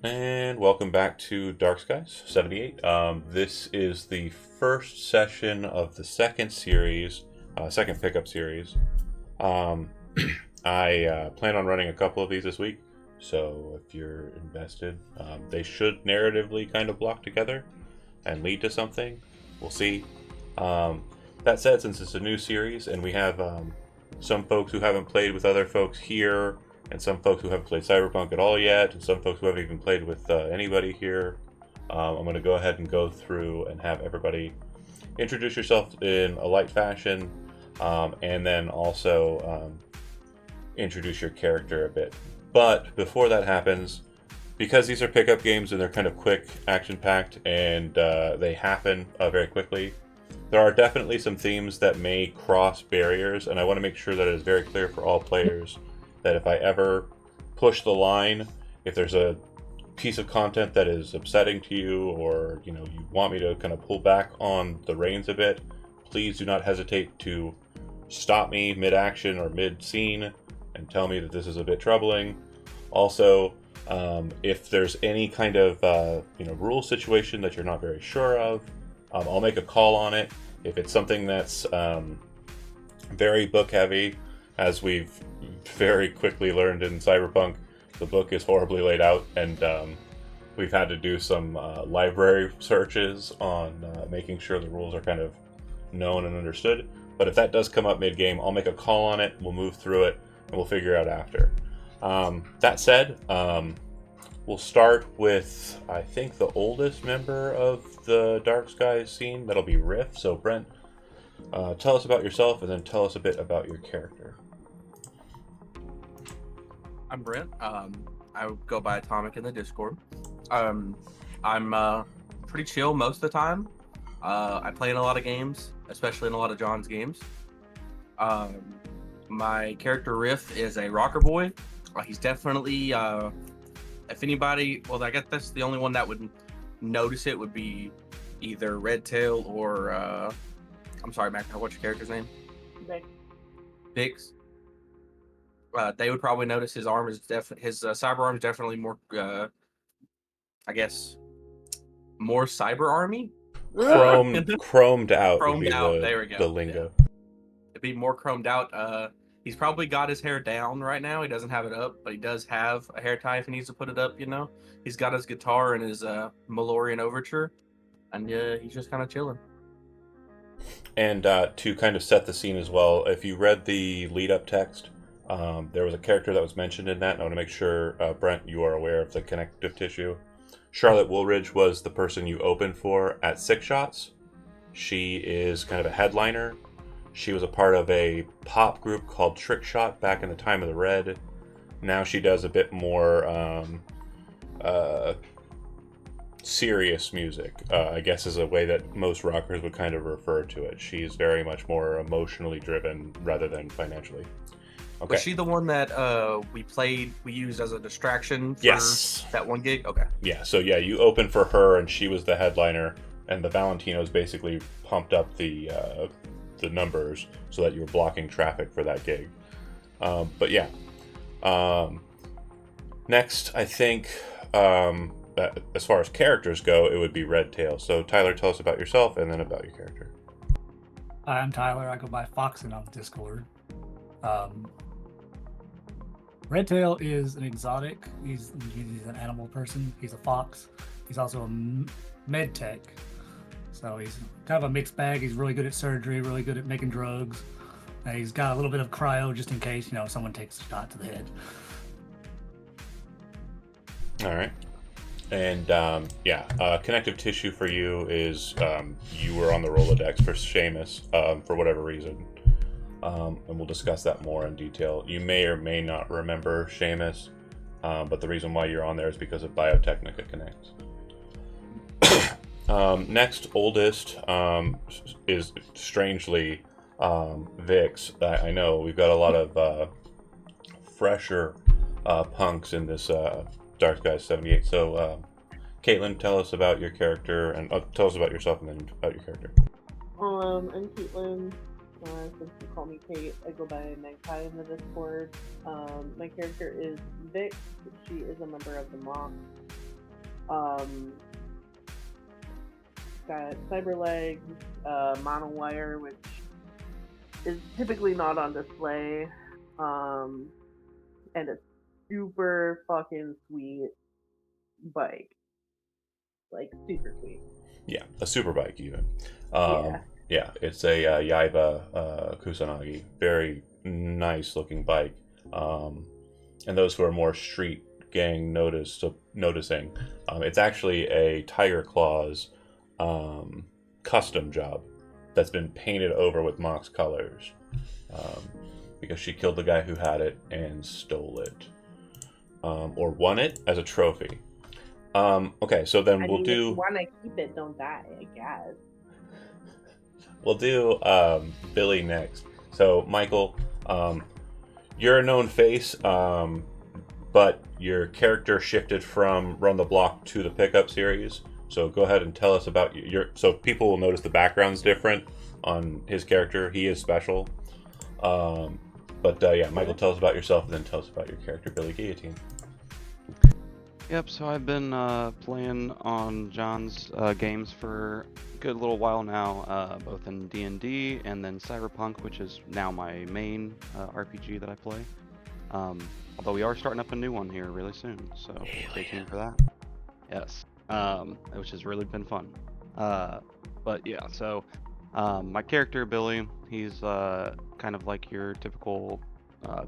And welcome back to Dark Skies 78. This is the first session of the second series, second pickup series. Um, I plan on running a couple of these this week, so if you're invested, they should narratively kind of block together and lead to something. We'll see. Um, that said, since it's a new series and we have some folks who haven't played with other folks here, and some folks who haven't played Cyberpunk at all yet, and some folks who haven't even played with anybody here, I'm going to go ahead and go through and have everybody introduce yourself in a light fashion, and then also introduce your character a bit. But before that happens, because these are pickup games and they're kind of quick, action-packed, and they happen very quickly, there are definitely some themes that may cross barriers, and I want to make sure that it is very clear for all players that if I ever push the line, if there's a piece of content that is upsetting to you, or you want me to kind of pull back on the reins a bit, please do not hesitate to stop me mid-action or mid-scene and tell me that this is a bit troubling. Also, if there's any kind of rule situation that you're not very sure of, I'll make a call on it. If it's something that's very book heavy, as we've very quickly learned in Cyberpunk, the book is horribly laid out, and we've had to do some library searches on making sure the rules are kind of known and understood. But if that does come up mid-game, I'll make a call on it, we'll move through it, and we'll figure it out after. That said, we'll start with, I think, the oldest member of the Dark Skies scene. That'll be Riff. So, Brent, tell us about yourself, and then tell us a bit about your character. I'm Brent. I go by Atomic in the Discord. I'm pretty chill most of the time. I play in a lot of games, especially in a lot of John's games. My character Riff is a rocker boy. He's definitely, if anybody, well, I guess that's the only one that would notice it would be either Redtail or, I'm sorry, Mac, what's your character's name? Bix. They would probably notice his arm is his cyber arm is definitely more, I guess, more cyber army. Chromed out would Chromed be out. There we go. the lingo. Yeah. It'd be more chromed out. He's probably got his hair down right now. He doesn't have it up, but he does have a hair tie if he needs to put it up. He's got his guitar and his Malorian Overture, and he's just kind of chilling. And to kind of set the scene as well, if you read the lead-up text, there was a character that was mentioned in that, and I want to make sure, Brent, you are aware of the connective tissue. Charlotte Woolridge was the person you opened for at Six Shots. She is kind of a headliner. She was a part of a pop group called Trickshot back in the time of the Red. Now she does a bit more serious music, I guess is a way that most rockers would kind of refer to it. She's very much more emotionally driven rather than financially. Okay. Was she the one that we used as a distraction for Yes. that one gig? Okay. Yeah, so yeah, you opened for her and she was the headliner, and the Valentinos basically pumped up the numbers so that you were blocking traffic for that gig. But yeah. Next, I think, that as far as characters go, it would be Redtail. So Tyler, tell us about yourself and then about your character. Hi, I'm Tyler. I go by Foxen on Discord. Redtail is an exotic. He's an animal person. He's a fox. He's also a med tech. So he's kind of a mixed bag. He's really good at surgery, really good at making drugs. And he's got a little bit of cryo just in case, someone takes a shot to the head. All right. And connective tissue for you is you were on the Rolodex for Seamus for whatever reason. And we'll discuss that more in detail. You may or may not remember Seamus, but the reason why you're on there is because of Biotechnica Connect. Next, oldest is strangely Vix. I know we've got a lot of fresher punks in this Dark Skies 78. So, Caitlin, tell us about your character, and tell us about yourself and then about your character. I'm Caitlin. Since you call me Kate, I go by Magpie in the Discord. My character is Vix. She is a member of the Mock. Got cyber legs, monowire, which is typically not on display, and a super fucking sweet bike, like super sweet. Yeah, a super bike even. Yeah. Yeah, it's a Yaiba Kusanagi. Very nice looking bike. And those who are more street gang noticing, it's actually a Tiger Claws custom job that's been painted over with Mox colors, because she killed the guy who had it and stole it, or won it as a trophy. Okay, so then If we'll do. you want to keep it, don't die, I guess. We'll do Billy next. So, Michael, you're a known face, but your character shifted from Run the Block to the Pickup series. So go ahead and tell us about so people will notice the background's different on his character. He is special. Yeah, Michael, tell us about yourself, and then tell us about your character, Billy Guillotine. Yep, so I've been playing on John's games for a good little while now, both in D&D and then Cyberpunk, which is now my main RPG that I play. Although we are starting up a new one here really soon, so stay tuned for that. Yes, which has really been fun. But yeah, so my character, Billy, he's kind of like your typical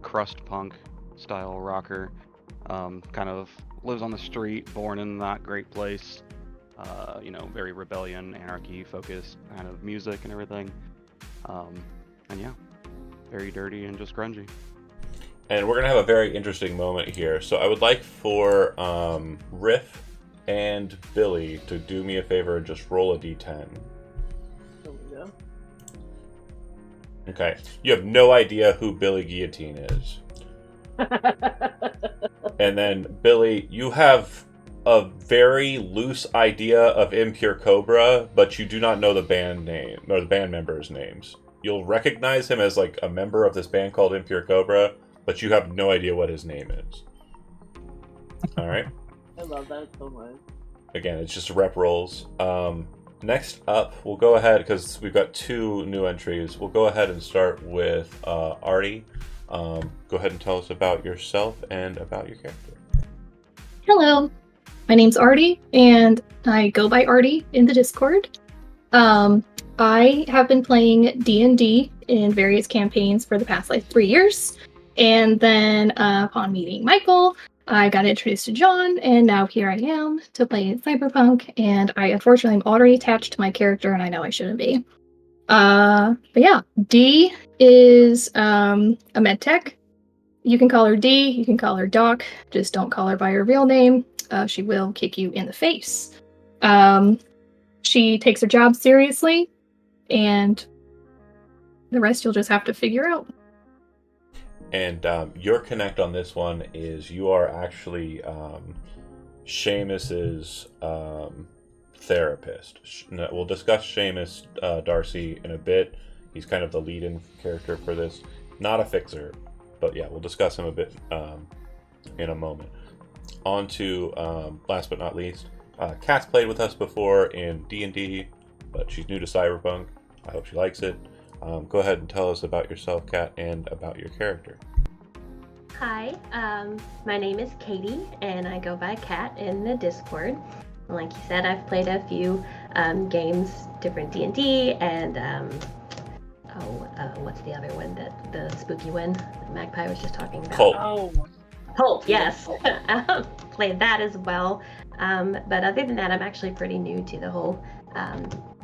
crust punk style rocker. Kind of lives on the street, born in a not great place, very rebellion, anarchy focused kind of music and everything. And yeah, very dirty and just grungy. And we're going to have a very interesting moment here. So I would like for Riff and Billy to do me a favor and just roll a d10. There we go. Okay. You have no idea who Billy Guillotine is. And then, Billy, you have a very loose idea of Impure Cobra, but you do not know the band name, or the band members' names. You'll recognize him as, like, a member of this band called Impure Cobra, but you have no idea what his name is. Alright? I love that so much. Again, it's just rep rolls. Next up, we'll go ahead, because we've got 2 new entries. We'll go ahead and start with Artie. Go ahead and tell us about yourself and about your character. Hello, my name's Artie, and I go by Artie in the Discord. I have been playing D&D in various campaigns for the past 3 years, and then upon meeting Michael, I got introduced to John, and now here I am to play Cyberpunk, and I unfortunately am already attached to my character, and I know I shouldn't be. But yeah, D is a med tech. You can call her D, you can call her Doc, just don't call her by her real name. She will kick you in the face. She takes her job seriously, and the rest you'll just have to figure out. And your connect on this one is you are actually Seamus's therapist. We'll discuss Seamus Darcy in a bit. He's kind of the lead-in character for this. Not a fixer, but yeah, we'll discuss him a bit in a moment. On to, last but not least, Kat's played with us before in D&D, but she's new to Cyberpunk. I hope she likes it. Go ahead and tell us about yourself, Kat, and about your character. Hi, my name is Katie, and I go by Kat in the Discord. Like you said, I've played a few games, different D&D, and what's the other one, the spooky one that Magpie was just talking about? Cult, yes. Played that as well. But other than that, I'm actually pretty new to the whole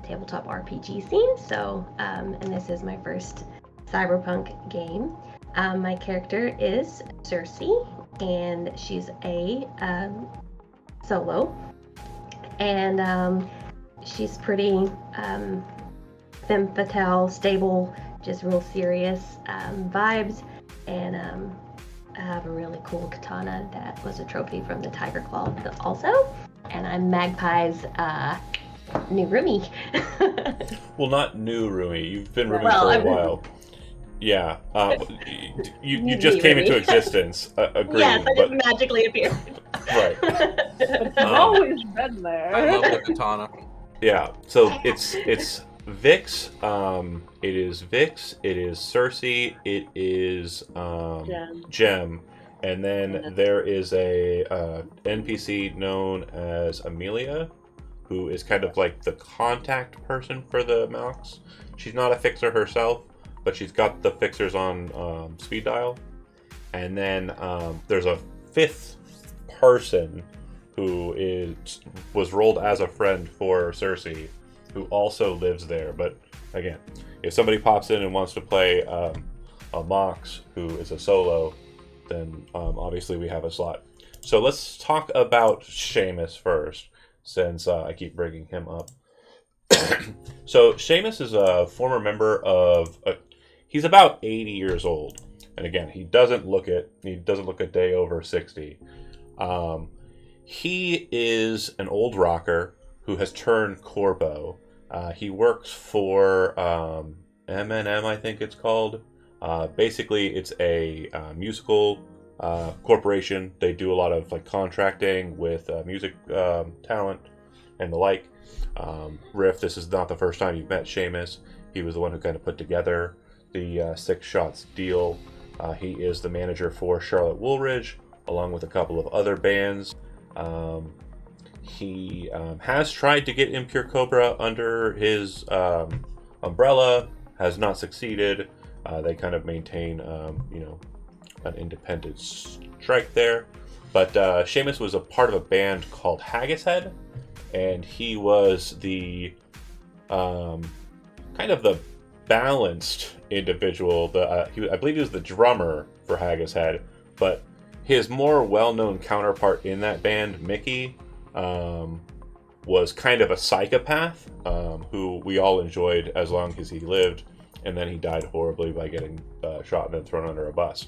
tabletop RPG scene. So, and this is my first Cyberpunk game. My character is Cersei, and she's a solo. And she's pretty femme fatale, stable, just real serious vibes. And I have a really cool katana that was a trophy from the Tiger Claw also. And I'm Magpie's new roomie. Well, not new roomie. You've been roomie for a while. Yeah. You just came into existence. Agreed. Yes, I just magically appeared. Right. But he's always been there. I love the katana. Yeah. So it's Vix. It is Vix. It is Cersei. It is Gem. And then there is a NPC known as Amelia, who is kind of like the contact person for the Malks. She's not a fixer herself, but she's got the fixers on speed dial. And then there's a fifth person who was rolled as a friend for Cersei, who also lives there. But again, if somebody pops in and wants to play a Mox who is a solo, then obviously we have a slot. So let's talk about Seamus first, since I keep bringing him up. So Seamus is a former member of. He's about 80 years old, and again, he doesn't look a day over 60. He is an old rocker who has turned Corbo. He works for M&M, I think it's called. Basically, it's a musical corporation. They do a lot of like contracting with music talent and the like. Riff, this is not the first time you've met Seamus. He was the one who kind of put together the Six Shots deal. He is the manager for Charlotte Woolridge, along with a couple of other bands. He has tried to get Impure Cobra under his umbrella, has not succeeded. They kind of maintain, an independent strike there. But Seamus was a part of a band called Haggis Head, and he was the kind of the balanced individual. I believe he was the drummer for Haggis Head, but his more well-known counterpart in that band, Mickey, was kind of a psychopath who we all enjoyed as long as he lived, and then he died horribly by getting shot and then thrown under a bus.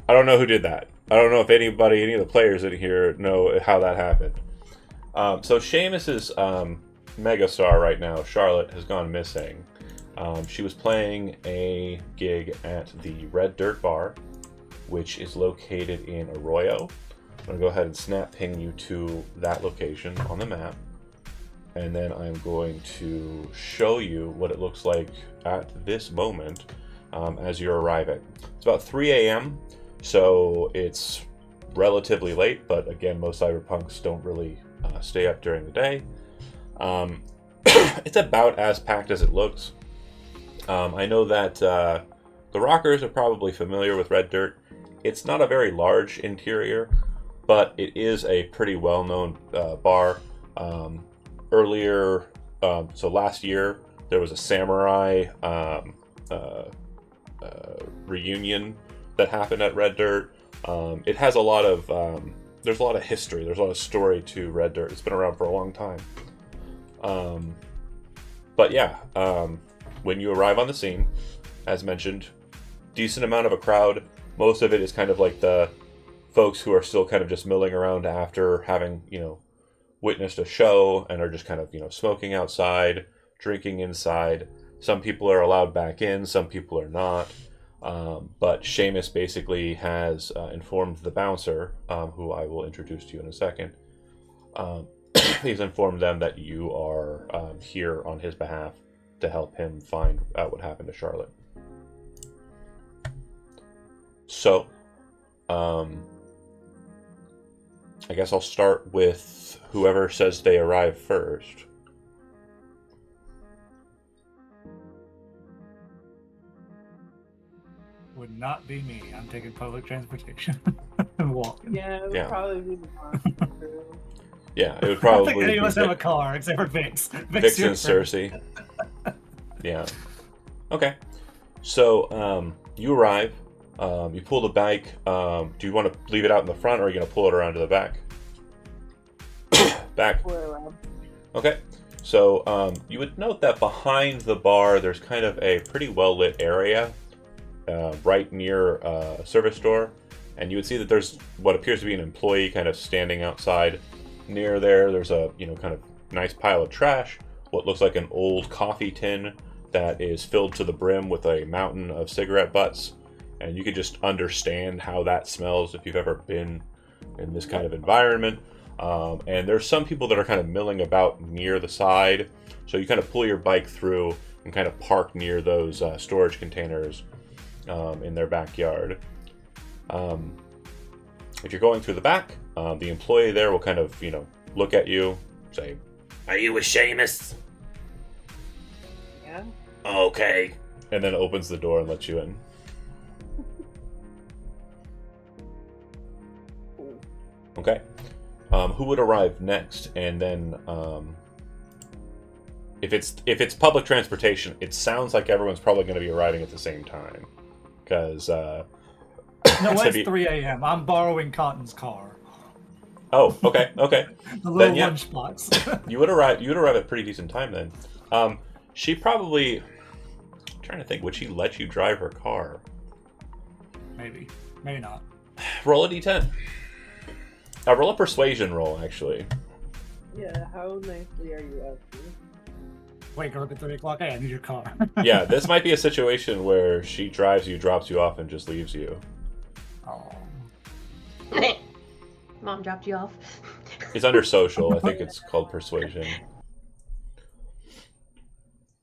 I don't know who did that. I don't know if any of the players in here know how that happened. So Seamus's megastar right now, Charlotte, has gone missing. She was playing a gig at the Red Dirt Bar, which is located in Arroyo. I'm going to go ahead and snap ping you to that location on the map. And then I'm going to show you what it looks like at this moment as you're arriving. It's about 3 a.m., so it's relatively late, but again, most cyberpunks don't really stay up during the day. It's about as packed as it looks. I know that the rockers are probably familiar with Red Dirt. It's not a very large interior, but it is a pretty well-known bar. So last year, there was a samurai reunion that happened at Red Dirt. It has a lot of there's a lot of history. There's a lot of story to Red Dirt. It's been around for a long time. But yeah, when you arrive on the scene, as mentioned, decent amount of a crowd. Most of it is kind of like the folks who are still kind of just milling around after having, witnessed a show and are just kind of, smoking outside, drinking inside. Some people are allowed back in, some people are not. But Seamus basically has informed the bouncer, who I will introduce to you in a second. He's informed them that you are here on his behalf to help him find out what happened to Charlotte. So, I guess I'll start with whoever says they arrive first. Would not be me. I'm taking public transportation and walking. Yeah, it would probably be the Mox crew. Yeah, it would I probably don't think any of be us have a car except for Vix. Vix and Cersei. Yeah. Okay. So, you arrive. You pull the bike. Do you want to leave it out in the front, or are you going to pull it around to the back? Back. Okay. So, you would note that behind the bar, there's kind of a pretty well-lit area right near a service door. And you would see that there's what appears to be an employee kind of standing outside. Near there, there's a, kind of nice pile of trash. What looks like an old coffee tin that is filled to the brim with a mountain of cigarette butts. And you can just understand how that smells if you've ever been in this kind of environment. And there's some people that are kind of milling about near the side. So you kind of pull your bike through and kind of park near those storage containers in their backyard. If you're going through the back, the employee there will kind of, look at you, say, "Are you with Seamus?" Yeah. "Okay." And then opens the door and lets you in. Cool. Okay. Who would arrive next? And then, if it's public transportation, it sounds like everyone's probably going to be arriving at the same time, because No, it's 3 a.m. I'm borrowing Cotton's car. Oh, okay. The little lunchbox. You would arrive at a pretty decent time then. She probably, I'm trying to think, would she let you drive her car? Maybe not. Roll a d10. Roll a persuasion roll, actually. Yeah, how nicely are you asking? Wake her up at 3 o'clock. Hey, I need your car. Yeah, this might be a situation where she drives you, drops you off, and just leaves you. Oh. Mom dropped you off. It's under social. I think it's called persuasion.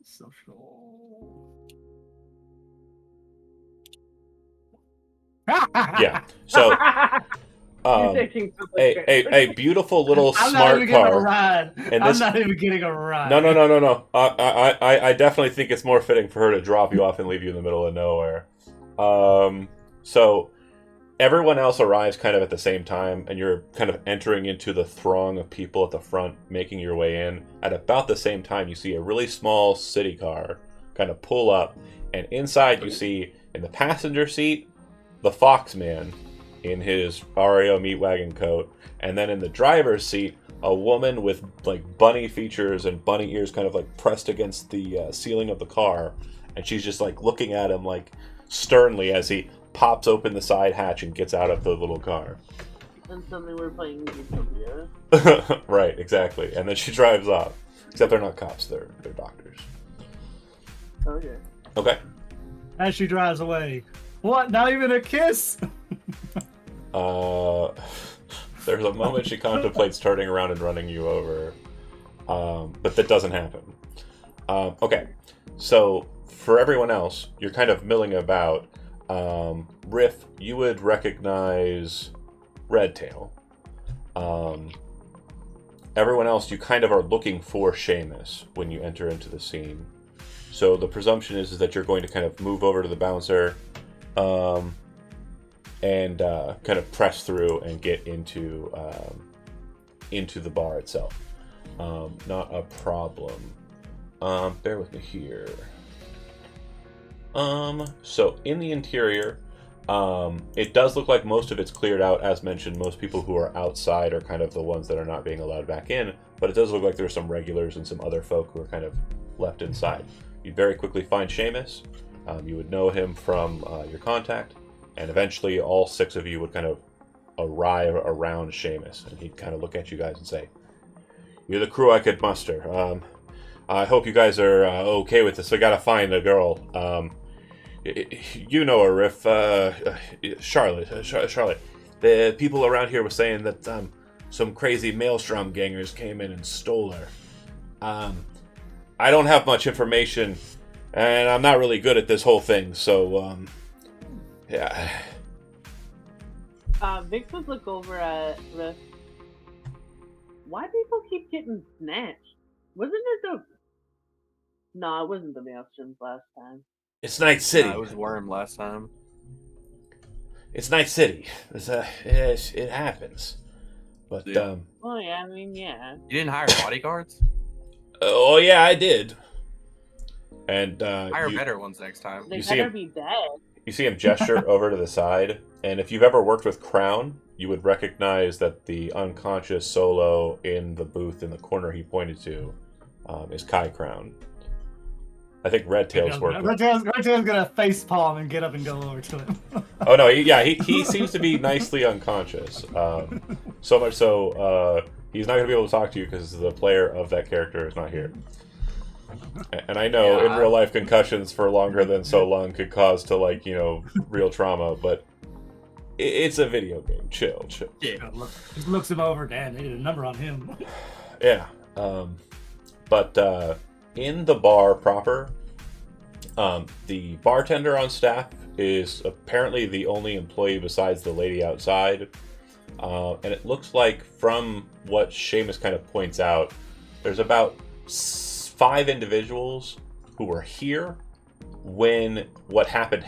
Social. Yeah. So, a beautiful little smart car. I'm not even getting a ride. No. I definitely think it's more fitting for her to drop you off and leave you in the middle of nowhere. So everyone else arrives kind of at the same time, and you're kind of entering into the throng of people at the front, making your way in. At about the same time, you see a really small city car kind of pull up, and inside you see, in the passenger seat, the Foxman in his Oreo meat wagon coat, and then in the driver's seat, a woman with like bunny features and bunny ears kind of like pressed against the ceiling of the car, and she's just like looking at him like sternly as he pops open the side hatch and gets out of the little car. And suddenly we're playing Utopia. Right, exactly. And then she drives off. Except they're not cops, they're doctors. Okay. Okay. As she drives away. What? Not even a kiss? There's a moment she contemplates turning around and running you over. But that doesn't happen. Okay. So, for everyone else, you're kind of milling about. Riff, you would recognize Redtail. Everyone else, you kind of are looking for Seamus when you enter into the scene. So the presumption is that you're going to kind of move over to the bouncer and kind of press through and get into the bar itself. Not a problem. Bear with me here. So in the interior, it does look like most of it's cleared out. As mentioned, most people who are outside are kind of the ones that are not being allowed back in, but it does look like there's some regulars and some other folk who are kind of left inside. You'd very quickly find Seamus. You would know him from your contact, and eventually all 6 of you would kind of arrive around Seamus, and he'd kind of look at you guys and say, "You're the crew I could muster. I hope you guys are okay with this. I gotta find a girl. You know her, Riff. Charlotte. The people around here were saying that some crazy Maelstrom gangers came in and stole her. I don't have much information, and I'm not really good at this whole thing, so, yeah." Vix would look over at Riff. Why people keep getting snatched? Wasn't it the... No, it wasn't the Maelstroms last time. It's Night City. It was Worm last time. It's Night City. It happens. But, Yeah. Oh, yeah, I mean, yeah. You didn't hire bodyguards? Oh, yeah, I did. And, Hire better ones next time. They You see better him- be dead. You see him gesture over to the side, and if you've ever worked with Crown, you would recognize that the unconscious Solo in the booth in the corner he pointed to is Kai Crown. I think Redtail's working. Redtail's gonna face palm and get up and go over to him. Oh no, he seems to be nicely unconscious. So much so, he's not gonna be able to talk to you because the player of that character is not here. And I know in real life concussions for longer than so long could cause to real trauma, but It's a video game. Chill. Yeah. Just looks him over. Damn, they did a number on him. Yeah. But in the bar proper, the bartender on staff is apparently the only employee besides the lady outside. And it looks like, from what Seamus kind of points out, there's about 5 individuals who were here when what happened.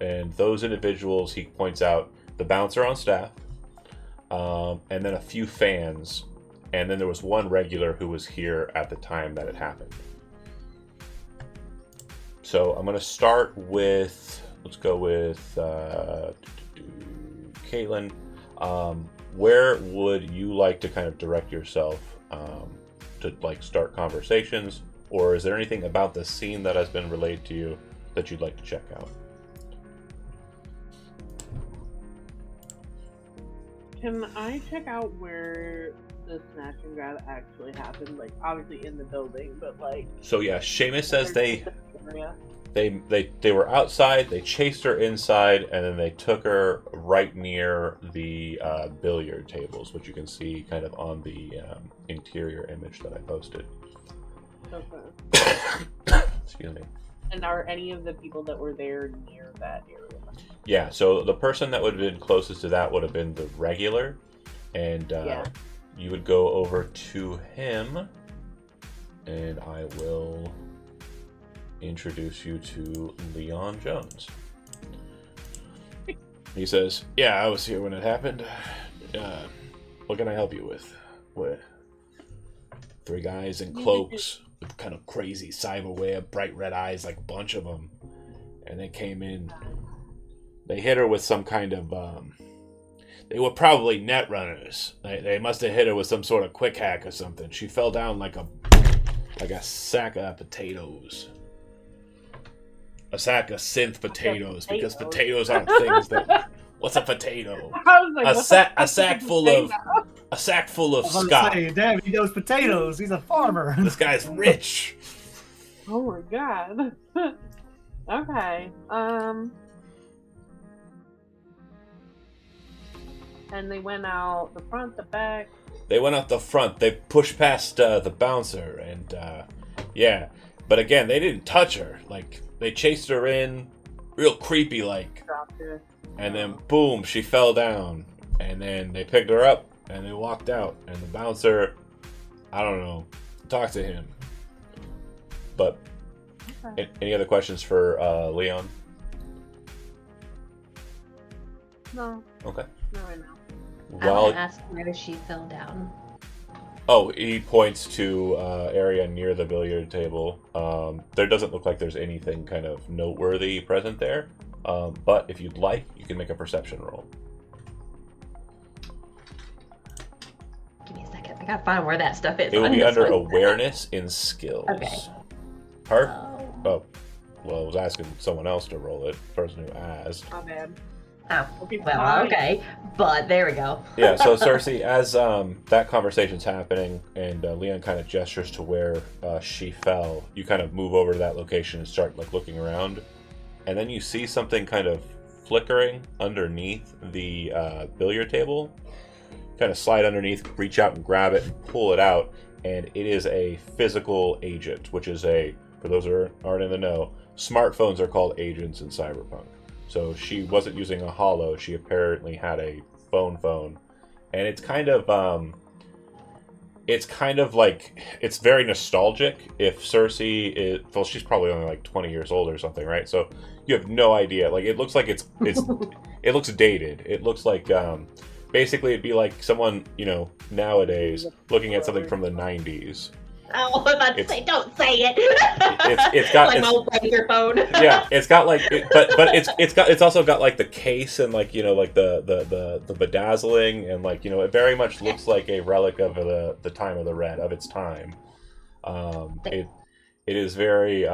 And those individuals, he points out, the bouncer on staff, and then a few fans, and then there was one regular who was here at the time that it happened. So I'm going to start with, let's go with Caitlin. Where would you like to kind of direct yourself to like start conversations, or is there anything about the scene that has been relayed to you that you'd like to check out? Can I check out where the snatch and grab actually happened? Like, obviously in the building, but like. So yeah, Seamus says they area? they were outside. They chased her inside, and then they took her right near the billiard tables, which you can see kind of on the interior image that I posted. Okay. Excuse me. And are any of the people that were there near that area? Yeah, so the person that would have been closest to that would have been the regular, and you would go over to him, and I will introduce you to Leon Jones. He says, "Yeah, I was here when it happened. What can I help you with? What? 3 guys in cloaks with kind of crazy cyberware, bright red eyes, like a bunch of them, and they came in." They hit her with some kind of, they were probably net runners. They must have hit her with some sort of quick hack or something. She fell down like a sack of potatoes. A sack of synth potatoes, because potatoes aren't things that... What's a potato? Like, a sack full of scotch. Damn, he knows potatoes. He's a farmer. This guy's rich. Oh my god. Okay. And they went out the front, the back. They went out the front. They pushed past the bouncer, and yeah. But again, they didn't touch her. Like, they chased her in, real creepy like. Dropped her. And then boom, she fell down. And then they picked her up and they walked out. And the bouncer, I don't know, talked to him. But Okay. any other questions for Leon? No, Okay. not right now. I want to ask where she fell down. Oh, he points to area near the billiard table. There doesn't look like there's anything kind of noteworthy present there. But if you'd like, you can make a perception roll. Give me a second. I gotta find where that stuff is. It will be on under this one. awareness in skills. Okay. Her? Oh, well, I was asking someone else to roll it. The person who asked. My bad. Oh, Okay, well, fine. okay. But there we go. Yeah, so Cersei, as that conversation's happening and Leon kind of gestures to where she fell, you kind of move over to that location and start like looking around. And then you see something kind of flickering underneath the billiard table. Kind of slide underneath, reach out and grab it and pull it out. And it is a physical agent, which is for those who aren't in the know, smartphones are called agents in Cyberpunk. So she wasn't using a holo, she apparently had a phone. And it's kind of like, it's very nostalgic. If Cersei is, well, she's probably only like 20 years old or something, right? So you have no idea. Like, it looks like it's it looks dated. It looks like, basically it'd be like someone, nowadays looking at something from the 90s. Oh, I was about to say, don't say it. It's got like my old regular phone. Yeah, it's got like, but it's also got like the case and like like the bedazzling and like it very much looks like a relic of the time of the Red, of its time. It is very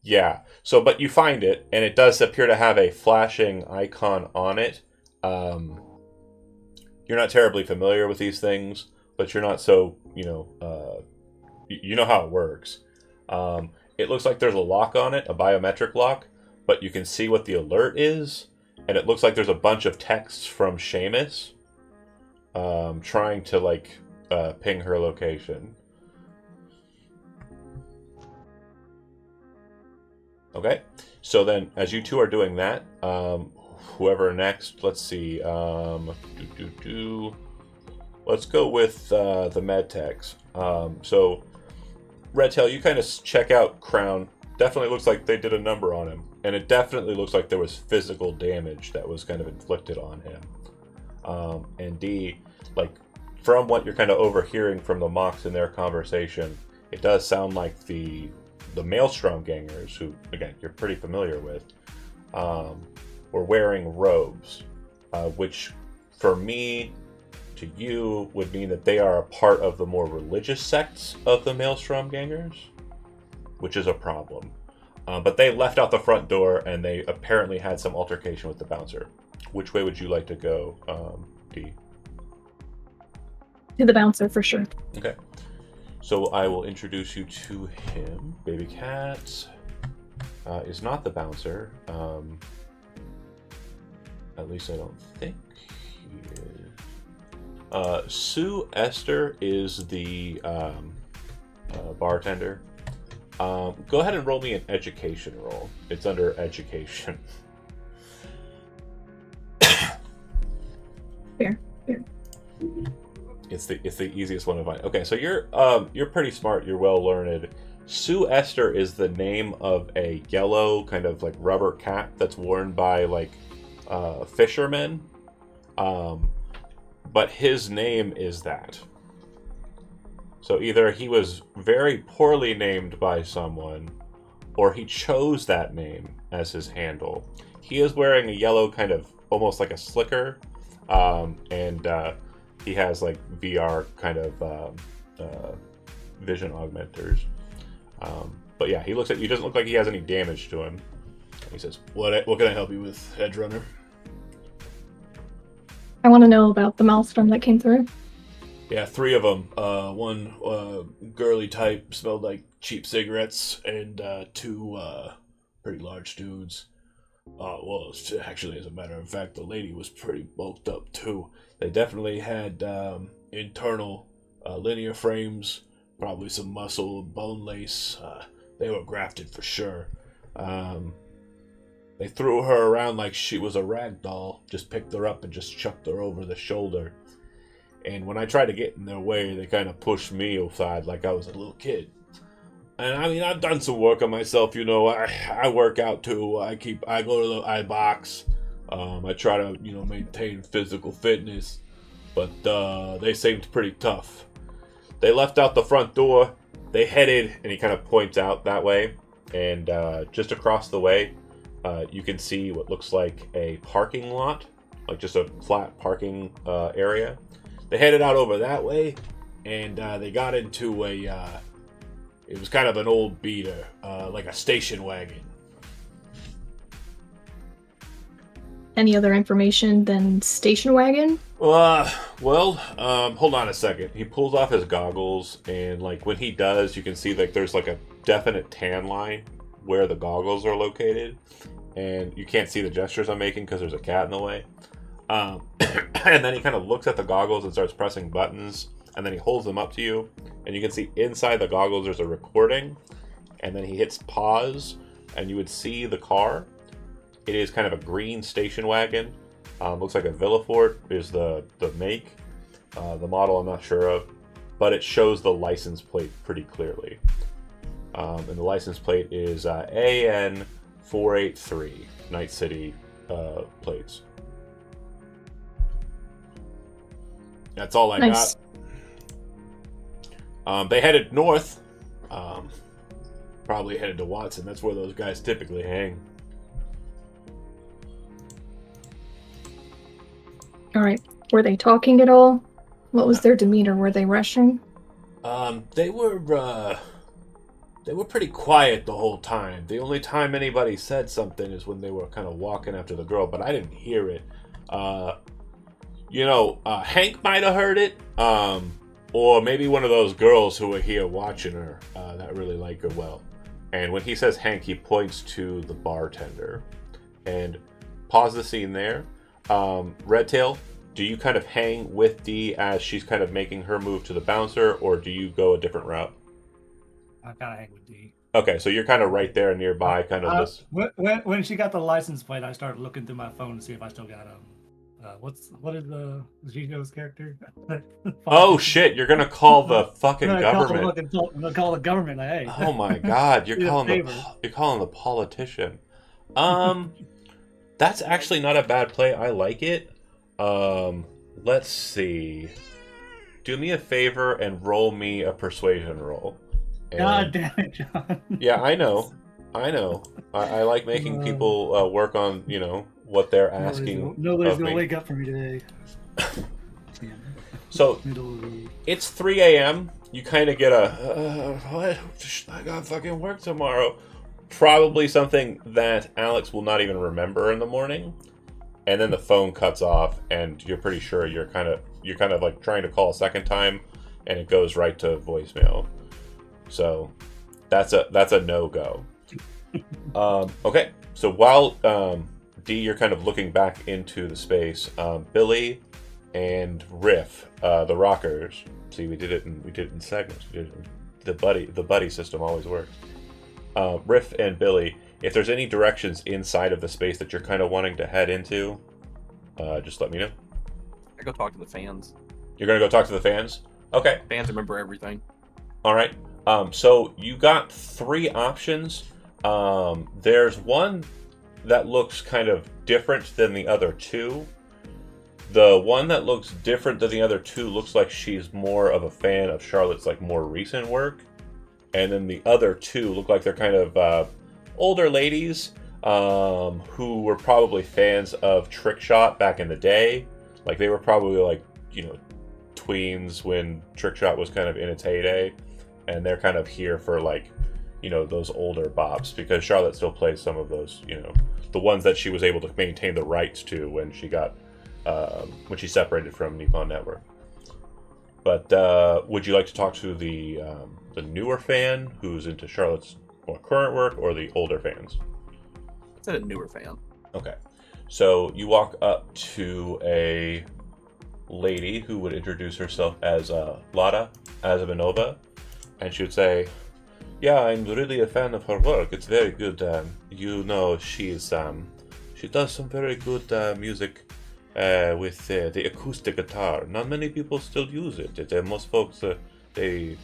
yeah. So, but you find it, and it does appear to have a flashing icon on it. You're not terribly familiar with these things, but you're not so, you know how it works. It looks like there's a lock on it, a biometric lock, but you can see what the alert is, and it looks like there's a bunch of texts from Seamus trying to like ping her location. Okay, so then as you two are doing that, whoever next, let's see, let's go with the med techs. So Redtail, you kind of check out Crown. Definitely looks like they did a number on him, and it definitely looks like there was physical damage that was kind of inflicted on him. And D, like from what you're kind of overhearing from the Mox in their conversation, it does sound like the Maelstrom gangers, who again you're pretty familiar with, were wearing robes, which for me to you would mean that they are a part of the more religious sects of the Maelstrom gangers, which is a problem. But they left out the front door, and they apparently had some altercation with the bouncer. Which way would you like to go, D? To the bouncer for sure. Okay. So I will introduce you to him. Baby Cat is not the bouncer. At least I don't think he is. Sue Esther is the bartender. Go ahead and roll me an education roll. It's under education. Fair. It's the easiest one to find. Okay, so you're pretty smart. You're well learned. Sue Esther is the name of a yellow kind of like rubber cap that's worn by like fishermen. But his name is that. So either he was very poorly named by someone, or he chose that name as his handle. He is wearing a yellow kind of almost like a slicker, and he has like VR kind of vision augmenters. But yeah, he looks at you. Doesn't look like he has any damage to him. He says, "What can I help you with, Edge Runner?" I want to know about the maelstrom that came through. Yeah, 3 of them. One girly type, smelled like cheap cigarettes, and 2 pretty large dudes. Well, actually, as a matter of fact, the lady was pretty bulked up too. They definitely had internal linear frames, probably some muscle and bone lace. They were grafted for sure. They threw her around like she was a rag doll, just picked her up and just chucked her over the shoulder. And when I tried to get in their way, they kind of pushed me aside like I was a little kid. And I mean, I've done some work on myself, you know. I work out too. I go to the iBox. I try to, you know, maintain physical fitness. But they seemed pretty tough. They left out the front door. They headed, and he kind of points out that way. And just across the way, you can see what looks like a parking lot, like just a flat parking area. They headed out over that way, and they got into it was kind of an old beater, like a station wagon. Any other information than station wagon? Well, hold on a second. He pulls off his goggles, and like when he does, you can see like there's like a definite tan line where the goggles are located, and you can't see the gestures I'm making because there's a cat in the way. And then he kind of looks at the goggles and starts pressing buttons, and then he holds them up to you, and you can see inside the goggles there's a recording, and then he hits pause, and you would see the car. It is kind of a green station wagon. Looks like a Villafort is the make. The model I'm not sure of, but it shows the license plate pretty clearly. And the license plate is AN483, Night City plates. That's all I Nice. got. They headed north. Probably headed to Watson. That's where those guys typically hang. All right. Were they talking at all? What was their demeanor? Were they rushing? They were pretty quiet the whole time. The only time anybody said something is when they were kind of walking after the girl, but I didn't hear it. Hank might have heard it, or maybe one of those girls who were here watching her that really like her well. And when he says Hank, he points to the bartender. And pause the scene there. Redtail, do you kind of hang with Dee as she's kind of making her move to the bouncer, or do you go a different route? I kind of hang with Dee. Okay, so you're kind of right there nearby, kind of this. When she got the license plate, I started looking through my phone to see if I still got what is the Gigo's character? Oh shit! You're gonna call the fucking government. I'm gonna call the government. Like, hey. Oh my god! You're calling the politician. That's actually not a bad play. I like it. Let's see. Do me a favor and roll me a persuasion roll. And, God damn it, John. Yeah, I know. I like making people work on, what they're asking. Nobody's gonna wake up for me today. So, it's 3 a.m. You kind of get what? I got fucking work tomorrow. Probably something that Alex will not even remember in the morning. And then the phone cuts off, and you're pretty sure you're kind of like trying to call a second time, and it goes right to voicemail. So that's a no-go. Okay, so while Dee, you're kind of looking back into the space, Billy and Riff, the rockers. See, we did it in segments. The buddy system always works. Riff and Billy, if there's any directions inside of the space that you're kind of wanting to head into, just let me know. I go talk to the fans. You're gonna go talk to the fans? Okay. Fans remember everything. All right. So you got 3 options. There's one that looks kind of different than the other 2. The one that looks different than the other 2 looks like she's more of a fan of Charlotte's like more recent work. And then the other 2 look like they're kind of older ladies who were probably fans of Trickshot back in the day. Like they were probably like, tweens when Trickshot was kind of in its heyday. And they're kind of here for like, those older bops because Charlotte still plays some of those, the ones that she was able to maintain the rights to when she got, when she separated from Nippon Network. But would you like to talk to the newer fan who's into Charlotte's more current work, or the older fans? It's a newer fan. Okay, so you walk up to a lady who would introduce herself as Lara Azavanova, and she would say, "Yeah, I'm really a fan of her work. It's very good. She does some very good music with the acoustic guitar. Not many people still use it. Most folks they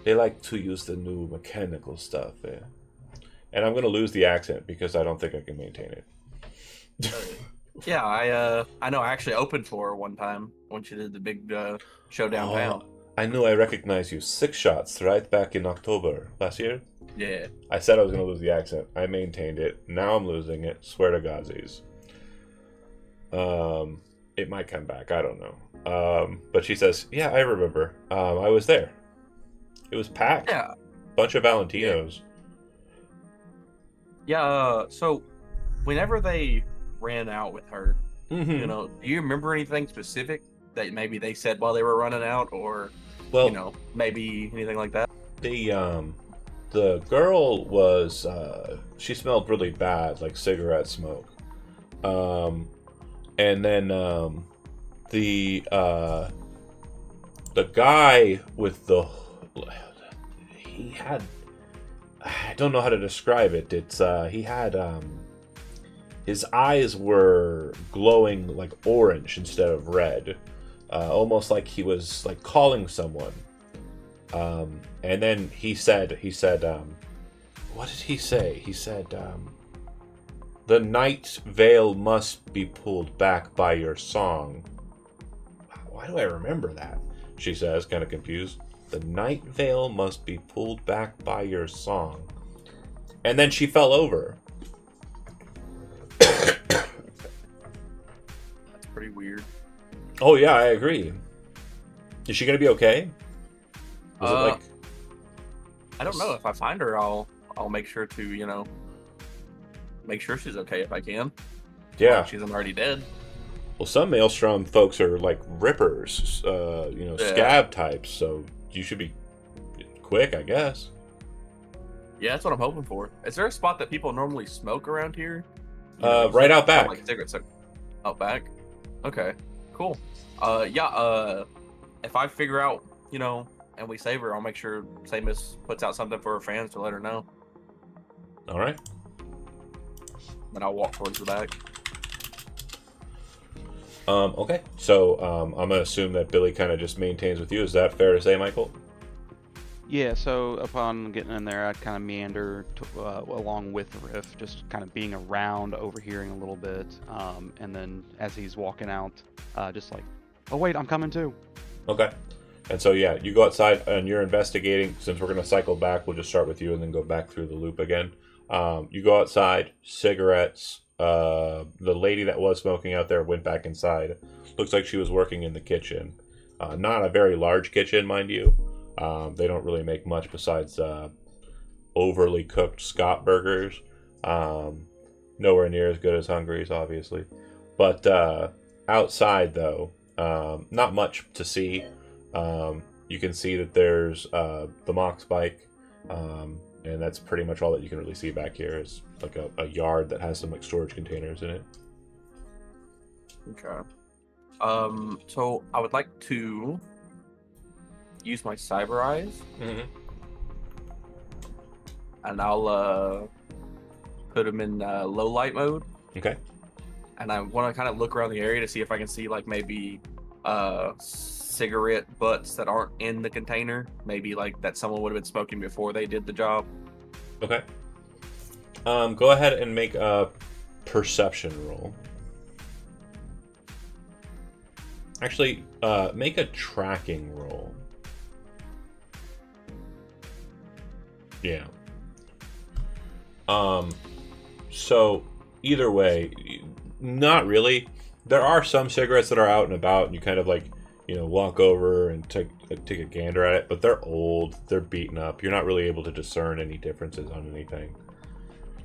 like to use the new mechanical stuff. And I'm gonna lose the accent because I don't think I can maintain it." Yeah, I know. I actually opened for her one time when she did the big show downtown. I knew I recognized you. 6 shots, right back in October last year. Yeah. I said I was gonna lose the accent. I maintained it. Now I'm losing it. Swear to Godsies. It might come back. I don't know. But she says, "Yeah, I remember. I was there. It was packed. Yeah. Bunch of Valentinos." Yeah. So, whenever they ran out with her, Mm-hmm. do you remember anything specific that maybe they said while they were running out, or maybe anything like that? The girl was she smelled really bad, like cigarette smoke. And then the guy with he had, I don't know how to describe it. It's he had his eyes were glowing like orange instead of red, almost like he was like calling someone. And then he said, what did he say? He said, "The night veil must be pulled back by your song." Why do I remember that? She says, kind of confused. "The night veil must be pulled back by your song." And then she fell over. That's pretty weird. Oh yeah, I agree. Is she gonna be okay? Was it like... I don't know. If I find her, I'll make sure to make sure she's okay if I can. Yeah, like she's already dead. Well, some Maelstrom folks are like rippers, scab types, so you should be quick, I guess. Yeah, that's what I'm hoping for. Is there a spot that people normally smoke around here? Right out back. Like cigarettes out back. Okay, cool. If I figure out, and we save her, I'll make sure Samus puts out something for her fans to let her know. All right. Then I'll walk towards the back. Okay. So I'm gonna assume that Billy kind of just maintains with you. Is that fair to say, Michael? Yeah, so upon getting in there, I'd kind of meander along with Riff, just kind of being around, overhearing a little bit, and then as he's walking out, just like, oh wait, I'm coming too. Okay. And so yeah, you go outside and you're investigating. Since we're gonna cycle back, we'll just start with you and then go back through the loop again. You go outside, cigarettes. The lady that was smoking out there went back inside. Looks like she was working in the kitchen. Not a very large kitchen, mind you. They don't really make much besides overly cooked Scott burgers. Nowhere near as good as Hungary's, obviously. But outside, though, not much to see. You can see that there's the Mox bike, and that's pretty much all that you can really see back here. Is like a yard that has some like storage containers in it. Okay. So I would like to use my cyber eyes, and I'll put them in low light mode. Okay. And I want to kind of look around the area to see if I can see like maybe cigarette butts that aren't in the container. Maybe like that someone would have been smoking before they did the job. Okay. Go ahead and make a perception roll. Actually, make a tracking roll. Yeah. So either way, not really. There are some cigarettes that are out and about, and you kind of like, walk over and take a gander at it, but they're old, they're beaten up. You're not really able to discern any differences on anything.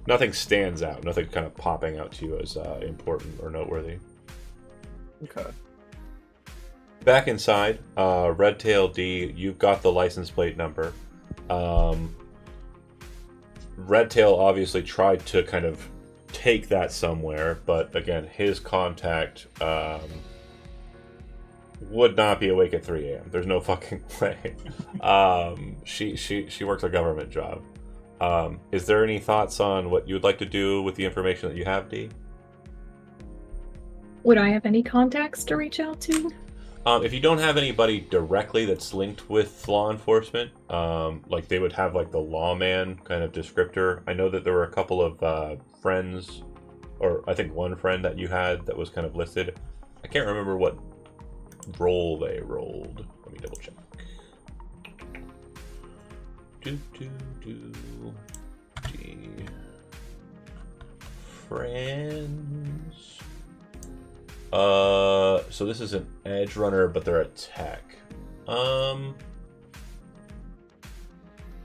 Nothing stands out. Nothing kind of popping out to you as important or noteworthy. Okay. Back inside, Redtail D, you've got the license plate number. Redtail obviously tried to kind of take that somewhere, but again, his contact would not be awake at 3 a.m. There's no fucking way. She works a government job. Is there any thoughts on what you would like to do with the information that you have, D? Would I have any contacts to reach out to? If you don't have anybody directly that's linked with law enforcement, like they would have like the lawman kind of descriptor. I know that there were a couple of friends, or I think one friend that you had that was kind of listed. I can't remember what roll they rolled. Let me double check. D. Friends. So this is an edge runner, but they're a tech. I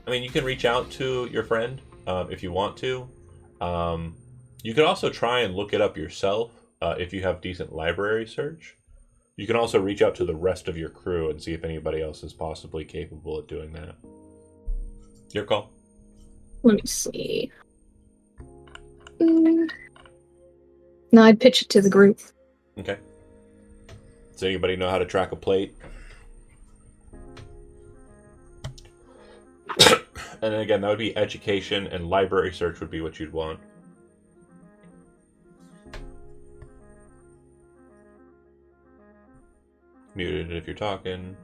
mean, you can reach out to your friend if you want to. You can also try and look it up yourself if you have decent library search. You can also reach out to the rest of your crew and see if anybody else is possibly capable of doing that. Your call. Let me see. No, I'd pitch it to the group. Okay. Does anybody know how to track a plate? And then again, that would be education, and library search would be what you'd want. Muted if you're talking.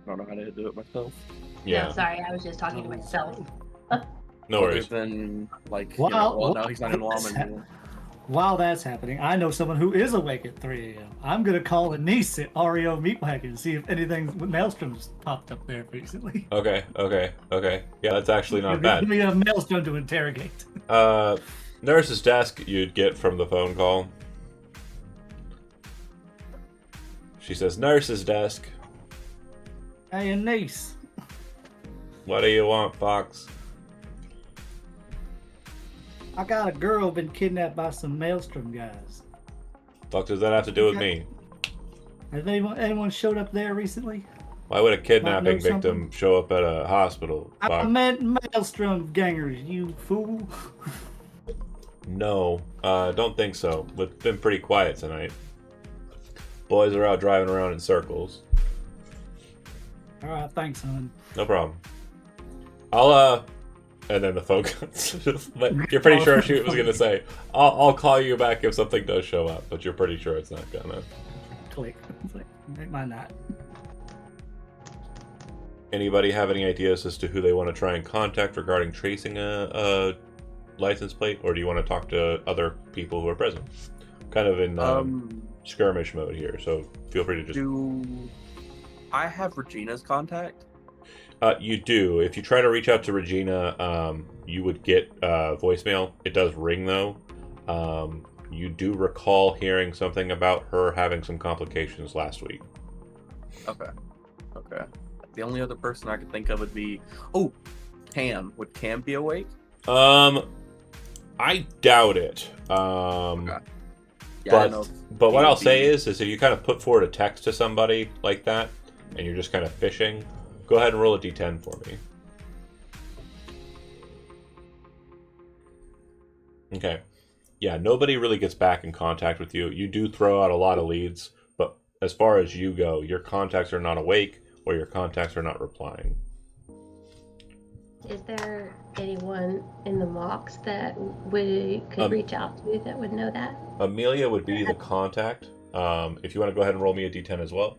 I don't know how to do it myself. Yeah. No, sorry, I was just talking to myself. No worries. Other than, like, Well, no, he's not in lawman anymore. While that's happening, I know someone who is awake at 3 a.m. I'm going to call a niece at REO Meatwagon and see if anything with Maelstrom's popped up there recently. Okay. Yeah, that's actually not bad. Give me a Maelstrom to interrogate. Nurse's desk you'd get from the phone call. She says, nurse's desk. Hey, a niece. What do you want, Fox? I got a girl been kidnapped by some Maelstrom guys. Fuck does that have to do with me? Has anyone showed up there recently? Why would a kidnapping victim show up at a hospital? I meant Maelstrom gangers, you fool. No, don't think so. We've been pretty quiet tonight. Boys are out driving around in circles. All right, thanks, hon. No problem. I'll and then the phone cuts. But you're pretty sure she was gonna say, "I'll call you back if something does show up," but you're pretty sure it's not gonna. Click. It might not. Anybody have any ideas as to who they want to try and contact regarding tracing a license plate, or do you want to talk to other people who are present? Kind of in skirmish mode here, so feel free to just. Do I have Regina's contact? You do. If you try to reach out to Regina, you would get voicemail. It does ring though. You do recall hearing something about her having some complications last week. Okay. The only other person I could think of would be Cam. Would Cam be awake? I doubt it. Okay. Yeah, but what I'll say is if you kind of put forward a text to somebody like that, and you're just kind of fishing, go ahead and roll a d10 for me. Okay. Yeah, nobody really gets back in contact with you. You do throw out a lot of leads, but as far as you go, your contacts are not awake or your contacts are not replying. Is there anyone in the mocks that we could reach out to that would know that? Amelia would be the contact. If you want to go ahead and roll me a d10 as well.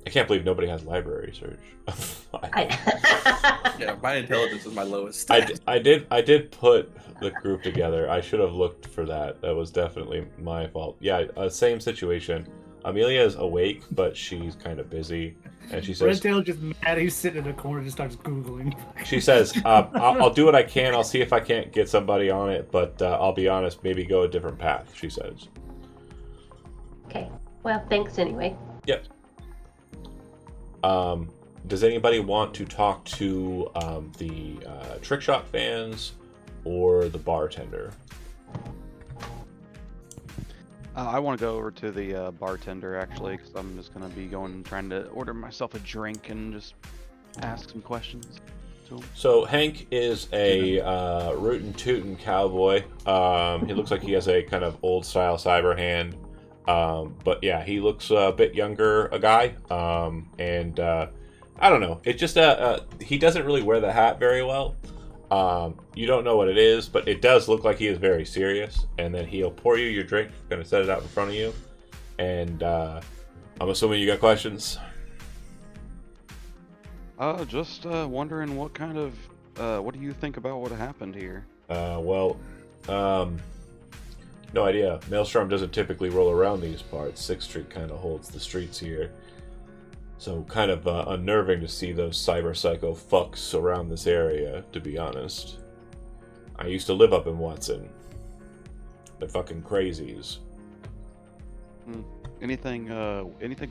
I can't believe nobody has library search. Yeah, my intelligence is my lowest stat. I did put the group together. I should have looked for that. That was definitely my fault. Yeah, same situation. Amelia is awake, but she's kind of busy, and she says, Redtail just mad. He's sitting in a corner, just starts googling. She says, "I'll do what I can. I'll see if I can't get somebody on it, but I'll be honest, maybe go a different path." She says. Okay. Well, thanks anyway. Yep. Does anybody want to talk to the Trickshot fans or the bartender? I want to go over to the bartender, actually, because I'm just going to be trying to order myself a drink and just ask some questions. So Hank is a rootin' tootin' cowboy. He looks like he has a kind of old-style cyber hand. But yeah, he looks a bit younger, a guy. And I don't know. It just he doesn't really wear the hat very well. You don't know what it is, but it does look like he is very serious. And then he'll pour you your drink, going to set it out in front of you. And I'm assuming you got questions. Just wondering what kind of what do you think about what happened here? No idea. Maelstrom doesn't typically roll around these parts. 6th Street kind of holds the streets here. So kind of unnerving to see those cyber psycho fucks around this area, to be honest. I used to live up in Watson. They're fucking crazies. Anything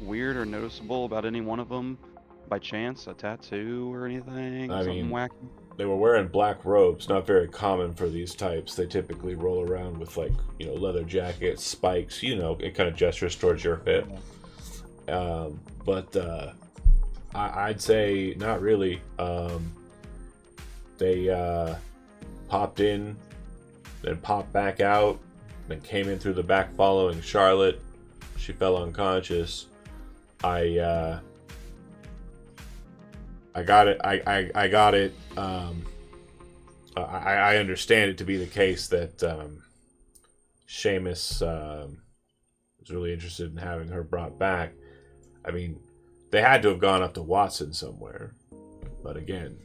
weird or noticeable about any one of them? By chance, a tattoo or anything? Something wacky? They were wearing black robes, not very common for these types. They typically roll around with, like, leather jackets, spikes, it kind of gestures towards your fit. But I'd say not really. They popped in, then popped back out, then came in through the back following Charlotte. She fell unconscious. I got it. I got it. I understand it to be the case that Seamus was really interested in having her brought back. I mean, they had to have gone up to Watson somewhere. But again,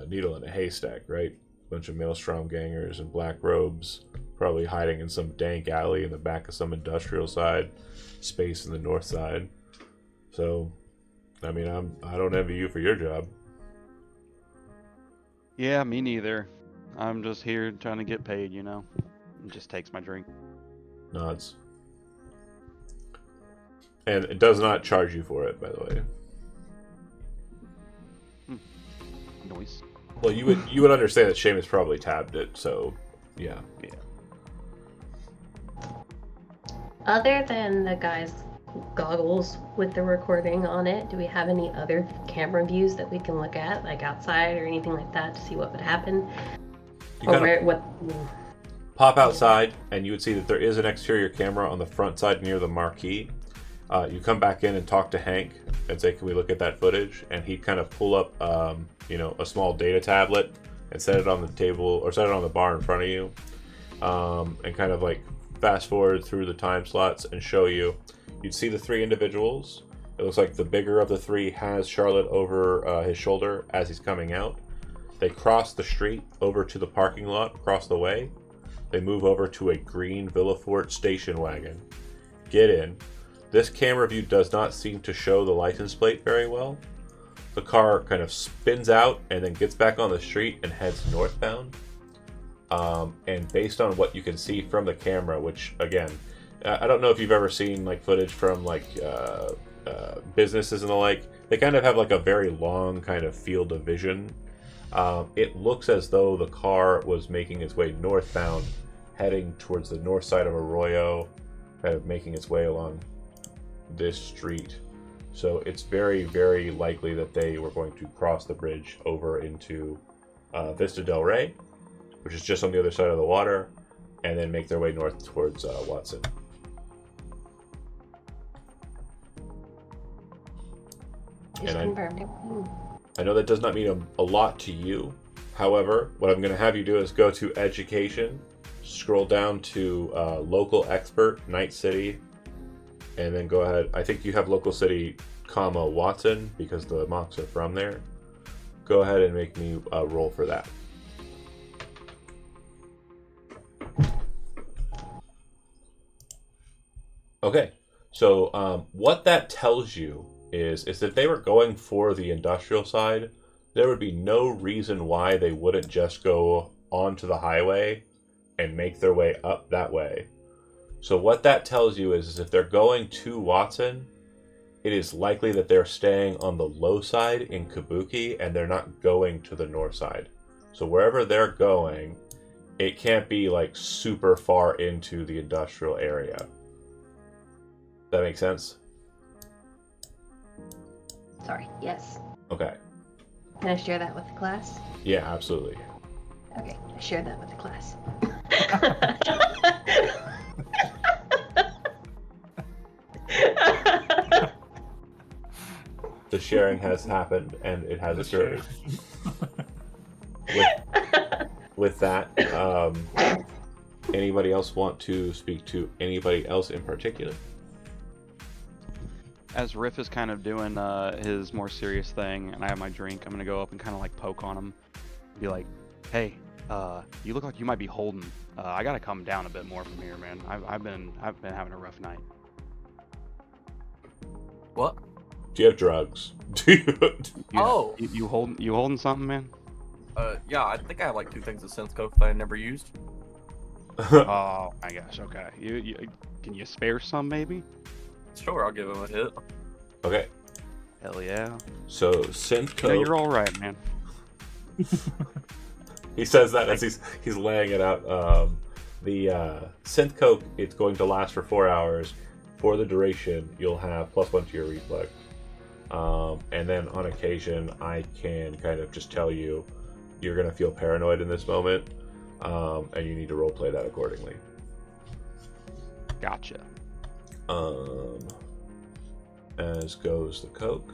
needle in a haystack, right? Bunch of Maelstrom gangers in black robes, probably hiding in some dank alley in the back of some industrial side, space in the north side. So, I mean, I don't envy you for your job. Yeah, me neither. I'm just here trying to get paid, It just takes my drink. Nods. And it does not charge you for it, by the way. Noise. Well, you would understand that Seamus probably tabbed it, so yeah. Other than the guys goggles with the recording on it? Do we have any other camera views that we can look at, like outside or anything like that, to see what would happen? Pop outside, and you would see that there is an exterior camera on the front side near the marquee. You come back in and talk to Hank and say, "Can we look at that footage?" And he'd kind of pull up, a small data tablet and set it on the table or set it on the bar in front of you, and kind of like fast forward through the time slots and show you. You'd see the three individuals. It looks like the bigger of the three has Charlotte over his shoulder as he's coming out. They cross the street over to the parking lot across the way. They move over to a green Villafort station wagon. Get in. This camera view does not seem to show the license plate very well. The car kind of spins out and then gets back on the street and heads northbound. And based on what you can see from the camera, which again, I don't know if you've ever seen like footage from like businesses and the like. They kind of have like a very long kind of field of vision. It looks as though the car was making its way northbound, heading towards the north side of Arroyo, kind of making its way along this street. So it's very, very likely that they were going to cross the bridge over into Vista del Rey, which is just on the other side of the water, and then make their way north towards Watson. Just confirmed it. I know that does not mean a lot to you. However, what I'm going to have you do is go to education, scroll down to local expert, Night City, and then go ahead. I think you have local city, comma, Watson, because the mocks are from there. Go ahead and make me roll for that. Okay, so what that tells you is if they were going for the industrial side, there would be no reason why they wouldn't just go onto the highway and make their way up that way. So what that tells you is if they're going to Watson, it is likely that they're staying on the low side in Kabuki and they're not going to the north side. So wherever they're going, it can't be like super far into the industrial area. That makes sense? Sorry, yes. Okay. Can I share that with the class? Yeah, absolutely. Okay, I shared that with the class. The sharing has happened and it has occurred. With that, anybody else want to speak to anybody else in particular? As Riff is kind of doing his more serious thing, and I have my drink, I'm gonna go up and kind of like poke on him, be like, "Hey, you look like you might be holding. I gotta come down a bit more from here, man. I've been having a rough night." What? Do you have drugs? You holding something, man? Yeah, I think I have like 2 things of sense coke that I never used. Oh my gosh, okay. You can you spare some maybe? Sure, I'll give him a hit. Okay. Hell yeah. So synth coke. Yeah, you're all right, man. He says that as he's laying it out. The synth coke, it's going to last for 4 hours. For the duration, you'll have +1 to your reflex. And then on occasion, I can kind of just tell you you're going to feel paranoid in this moment, and you need to roleplay that accordingly. Gotcha. As goes the coke.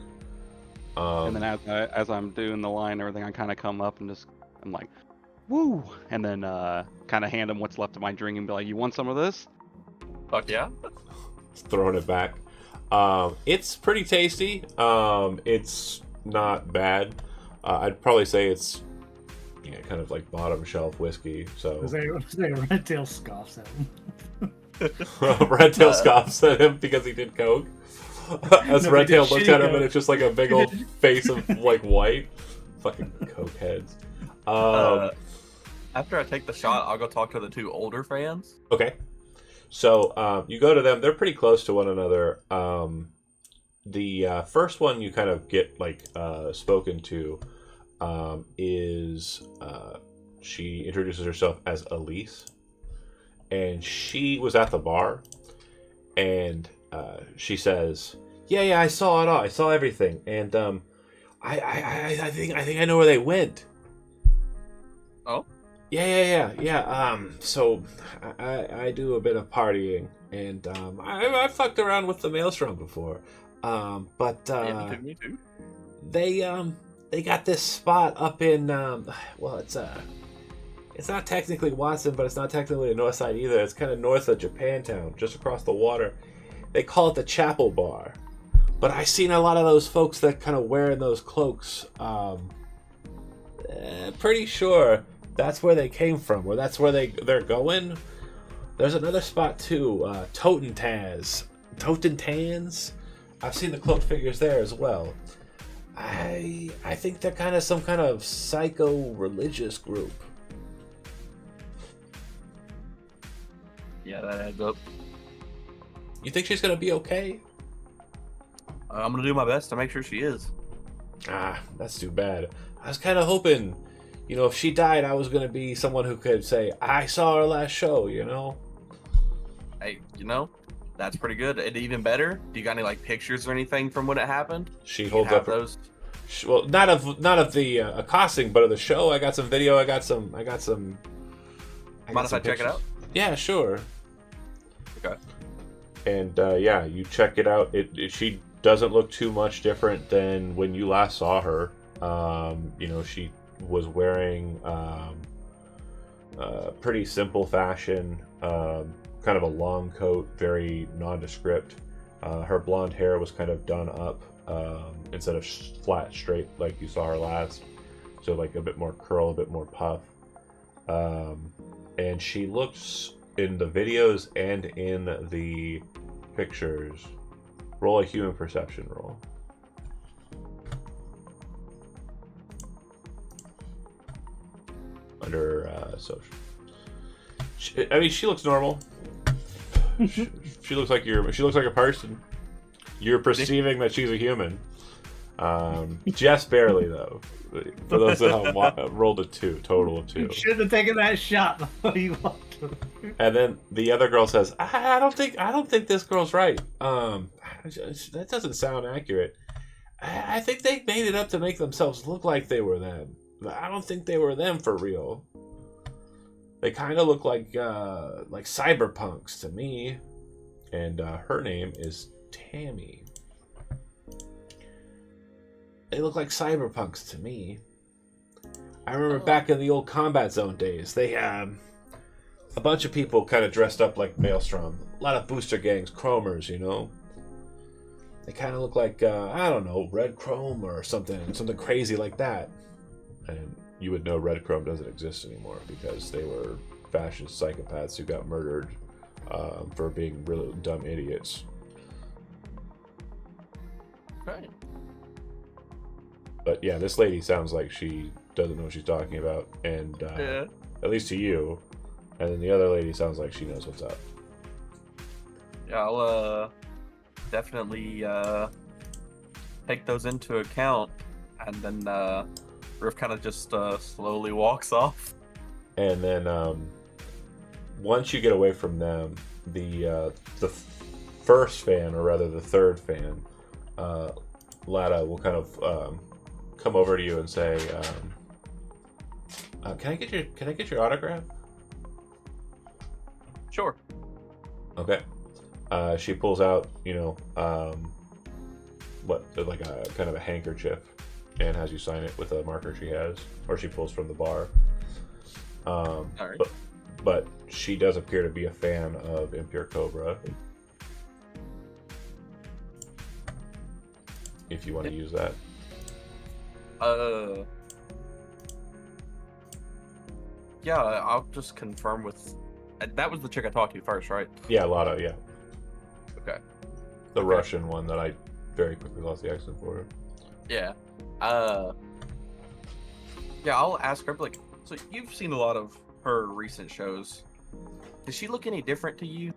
And then as I'm doing the line and everything, I kind of come up and I'm like, "Woo!" And then kind of hand him what's left of my drink and be like, "You want some of this?" Fuck yeah. Throwing it back. It's pretty tasty. It's not bad. I'd probably say it's kind of like bottom shelf whiskey. So Red Tail scoffs at him. Red Tail scoffs at him because he did coke. As Red Tail looks at him and it's just like a big old face of like white. Fucking coke heads. After I take the shot, I'll go talk to the 2 older fans. Okay. So you go to them. They're pretty close to one another. The first one you kind of get like spoken to is she introduces herself as Elise, and she was at the bar, and she says, "Yeah, I saw it all. I saw everything, and I think I know where they went." Oh. Yeah. So I do a bit of partying, and I fucked around with the Maelstrom before, but Yeah, me too. They got this spot up in well, it's not technically Watson, but it's not technically the north side either. It's kind of north of Japantown, just across the water. They call it the Chapel Bar. But I seen a lot of those folks that kind of wearing those cloaks. Pretty sure that's where they came from, or that's where they're going. There's another spot too, Totentans. I've seen the cloak figures there as well. I think they're kind of some kind of psycho-religious group. Yeah, that adds up. You think she's gonna be okay? I'm gonna do my best to make sure she is. That's too bad. I was kind of hoping, if she died, I was gonna be someone who could say, I saw her last show, Hey, that's pretty good. And even better, do you got any pictures or anything from when it happened? She holds up those. Well, not of the accosting, but of the show. I got some video. I got some. Mind if I check it out? Yeah, sure. Okay. And you check it out. She doesn't look too much different than when you last saw her. She was wearing pretty simple fashion, kind of a long coat, very nondescript. Her blonde hair was kind of done up instead of flat straight like you saw her last. So a bit more curl, a bit more puff. And she looks, in the videos and in the pictures, roll a human perception roll. Under social. She looks normal. she looks like a person. You're perceiving that she's a human. Just barely though. For those that have rolled a 2, total of 2. You shouldn't have taken that shot before you walked. And then the other girl says, I don't think this girl's right. That doesn't sound accurate. I think they made it up to make themselves look like they were them. But I don't think they were them for real. They kind of look like cyberpunks to me. And her name is Tammy. They look like cyberpunks to me. I remember back in the old Combat Zone days, they had a bunch of people kind of dressed up like Maelstrom. A lot of booster gangs, chromers, They kind of look like, Red Chrome or something crazy like that. And you would know Red Chrome doesn't exist anymore because they were fascist psychopaths who got murdered for being really dumb idiots. Right. But yeah, this lady sounds like she doesn't know what she's talking about, and at least to you. And then the other lady sounds like she knows what's up. Yeah, I'll definitely take those into account, and then Riff kind of just slowly walks off. And then once you get away from them, the first fan, or rather the third fan, Lada will kind of come over to you and say, "Can I get your autograph?" Sure. Okay. She pulls out, like a kind of a handkerchief, and has you sign it with a marker she has, or she pulls from the bar. All right. But she does appear to be a fan of Impure Cobra. If you want to use that. Yeah, I'll just confirm with. That was the chick I talked to first, right? Yeah, Lada, yeah. Okay. The Russian one that I very quickly lost the accent for. Yeah. Yeah, I'll ask her, so you've seen a lot of her recent shows. Does she look any different to you?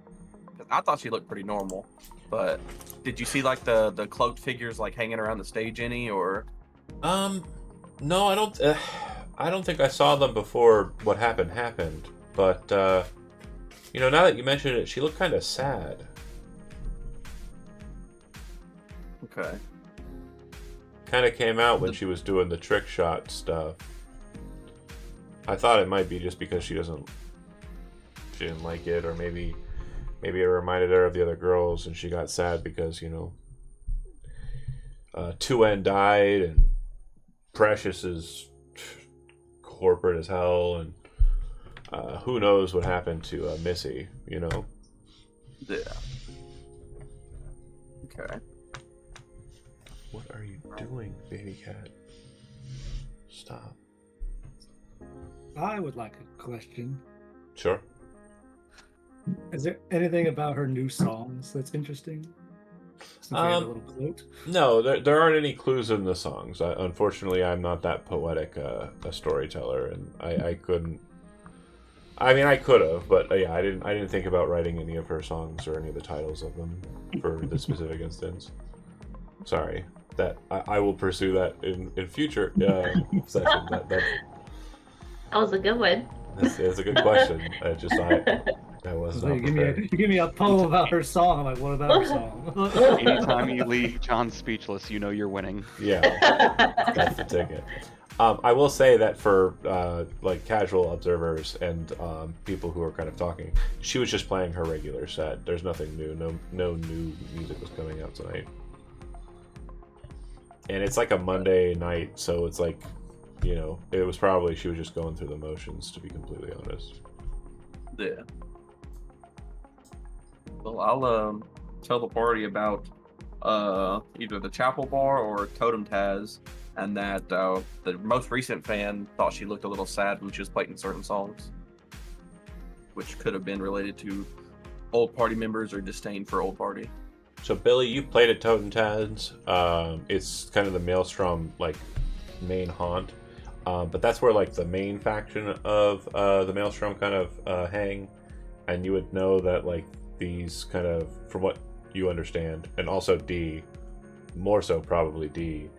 'Cause I thought she looked pretty normal, but did you see the cloaked figures hanging around the stage any, or? No, I don't. I don't think I saw them before what happened. But now that you mention it, she looked kind of sad. Okay. Kind of came out when she was doing the Trickshot stuff. I thought it might be just because she didn't like it, or maybe it reminded her of the other girls, and she got sad because 2N died, and Precious is corporate as hell, and who knows what happened to Missy, Yeah. Okay. What are you doing, baby cat? Stop. I would like a question. Sure. Is there anything about her new songs that's interesting? Since we had a little quote. No, there aren't any clues in the songs. Unfortunately, I'm not that poetic a storyteller, and I couldn't. I mean, I could have, but yeah, I didn't think about writing any of her songs or any of the titles of them for this specific instance. Sorry. That I will pursue that in future sessions. That was a good one. That's a good question. That was So not you prepared. give me a poem about her song. I'm like, what about her song? Anytime you leave John speechless, you know you're winning. Yeah, that's the ticket. I will say that for like casual observers and people who are kind of talking, she was just playing her regular set. There's nothing new. No new music was coming out tonight. And it's like a Monday night, so it's like, it was probably she was just going through the motions, to be completely honest. Yeah. Well, I'll tell the party about either the Chapel Bar or Totem Taz, and that the most recent fan thought she looked a little sad when she was playing certain songs, which could have been related to old party members or disdain for old party. So Billy, you played at Totem Taz. It's kind of the Maelstrom like main haunt, but that's where like the main faction of the Maelstrom kind of hang, and you would know that like these kind of, from what you understand, and also D, more so probably D,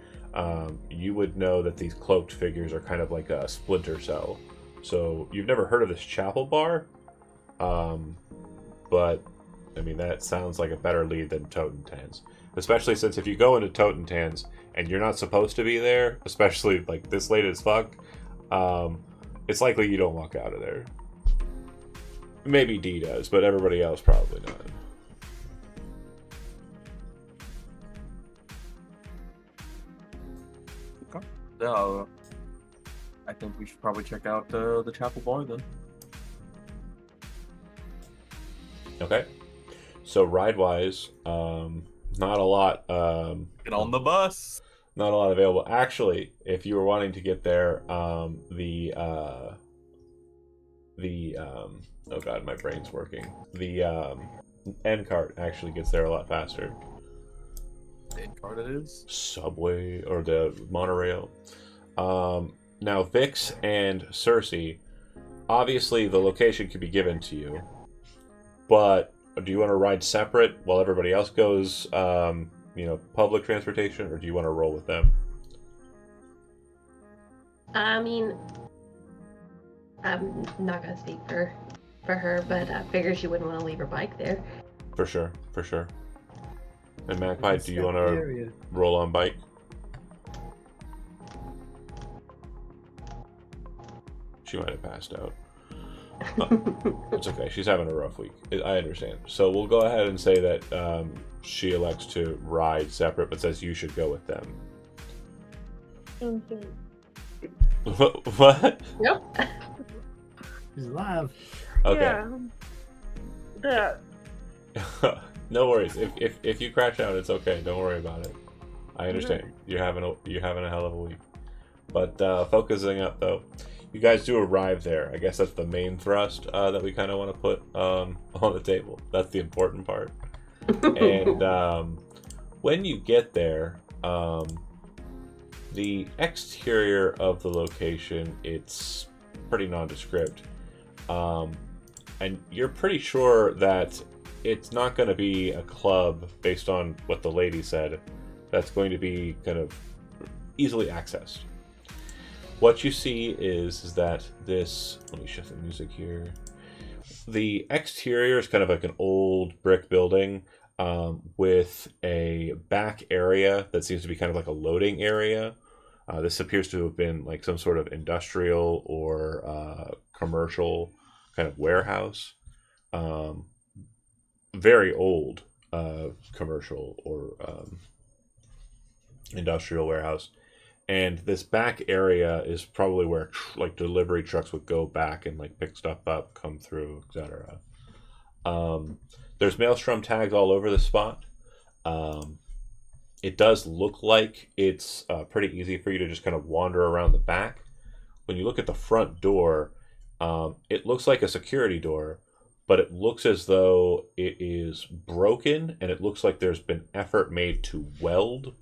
you would know that these cloaked figures are kind of like a splinter cell. So you've never heard of this Chapel Bar, but I mean, that sounds like a better lead than Totem Tans. Especially since if you go into Totem Tans and you're not supposed to be there, especially like this late as fuck, it's likely you don't walk out of there. Maybe D does, but everybody else probably not. Okay. I think we should probably check out the Chapel Bar then. Okay. So ride-wise, not a lot. Get on the bus. Not a lot available. Actually, if you were wanting to get there, oh god, my brain's working. The N cart actually gets there a lot faster. N cart it is. Subway or the monorail. Now Vix and Cersei, obviously the location can be given to you, but do you want to ride separate while everybody else goes, public transportation, or do you want to roll with them? I mean, I'm not gonna speak for her, but I figure she wouldn't want to leave her bike there. For sure. And Magpie, do you want to roll on bike? She might have passed out. It's okay. She's having a rough week. I understand. So we'll go ahead and say that she elects to ride separate, but says you should go with them. What? Nope. He's alive. Okay. Yeah. No worries. If you crash out, it's okay. Don't worry about it. I understand. You're having a hell of a week. But focusing up though, you guys do arrive there. I guess that's the main thrust that we kind of want to put on the table. That's the important part. And when you get there, the exterior of the location, it's pretty nondescript. And you're pretty sure that it's not going to be a club based on what the lady said. That's going to be kind of easily accessed. What you see is that this, let me shift the music here. The exterior is kind of like an old brick building. with a back area that seems to be kind of like a loading area. This appears to have been like some sort of industrial or commercial kind of warehouse. Very old commercial or industrial warehouse. And this back area is probably where like delivery trucks would go back and like pick stuff up, come through, etc. There's maelstrom tags all over the spot. It does look like it's pretty easy for you to just kind of wander around the back. When you look at the front door, it looks like a security door, but it looks as though it is broken, and it looks like there's been effort made to weld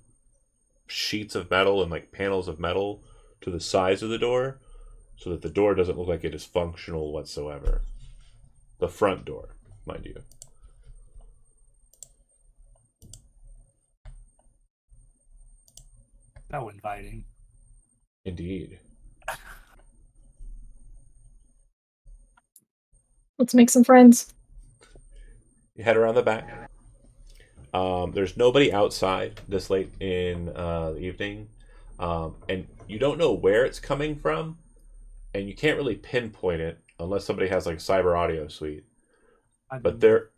sheets of metal and like panels of metal to the sides of the door so that the door doesn't look like it is functional whatsoever. The front door, mind you. So inviting. Indeed. Let's make some friends. You head around the back. There's nobody outside this late in the evening, and you don't know where it's coming from, and you can't really pinpoint it unless somebody has like cyber audio suite. But they're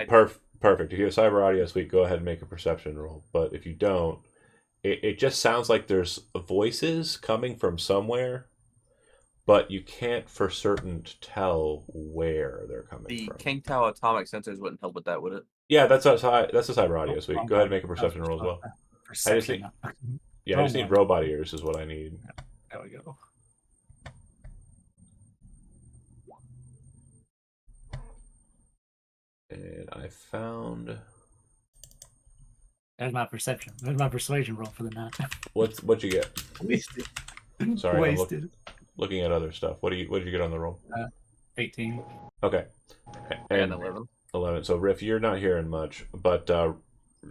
perfect. If you have cyber audio suite, go ahead and make a perception roll. But if you don't, it just sounds like there's voices coming from somewhere, but you can't for certain tell where they're coming from. The Kangtao atomic sensors wouldn't help with that, would it? Yeah, that's a cyber audio suite. Go ahead and make a perception roll as well. I just need robot ears is what I need. There we go. And I found. There's my perception. There's my persuasion roll for the night. What'd you get? Wasted. Sorry, Wasted. I'm looking at other stuff. What did you get on the roll? 18. Okay. And 11. 11. So Riff, you're not hearing much, but